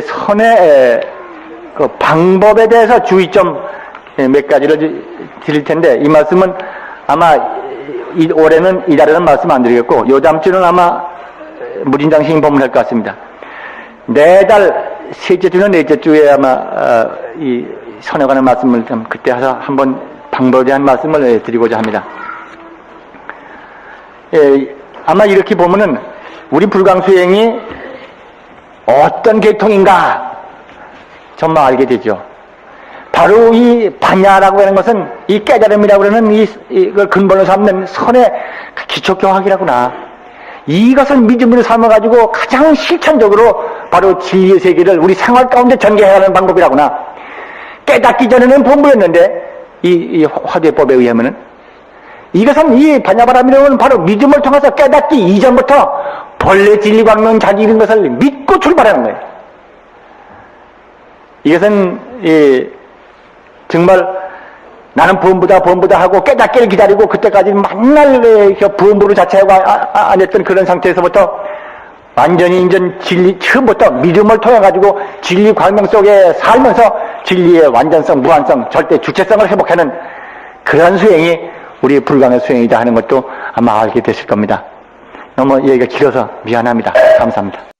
선의 그 방법에 대해서 주의점 몇 가지를 드릴 텐데, 이 말씀은 아마 올해는 이달에는 말씀 안 드리겠고, 요 다음 주는 아마 무진장신 법문할 것 같습니다. 내달 셋째 주는 넷째 주에 아마 이 선에 관한 말씀을 좀 그때 해서 한번 방법에 대한 말씀을 드리고자 합니다. 아마 이렇게 보면은 우리 불광수행이 어떤 계통인가 정말 알게 되죠. 바로 이 반야라고 하는 것은 이 깨달음이라고 하는 이걸 근본으로 삼는 선의 기초교학이라구나. 이것을 믿음으로 삼아가지고 가장 실천적으로 바로 진리의 세계를 우리 생활 가운데 전개해야 하는 방법이라구나. 깨닫기 전에는 본부였는데 이 화두법에 의하면은 이것은 이 반야바라밀은 바로 믿음을 통해서 깨닫기 이전부터 본래 진리광명 자기 이런 것을 믿고 출발하는 거예요. 이것은 정말 나는 범부다 하고 깨닫기를 기다리고 그때까지 맨날 범부를 자체하고 안 했던 그런 상태에서부터 완전히 이제 진리 처음부터 믿음을 통해 가지고 진리 광명 속에 살면서 진리의 완전성, 무한성, 절대 주체성을 회복하는 그런 수행이 우리 불광의 수행이다 하는 것도 아마 알게 되실 겁니다. 너무 얘기가 길어서 미안합니다. 감사합니다.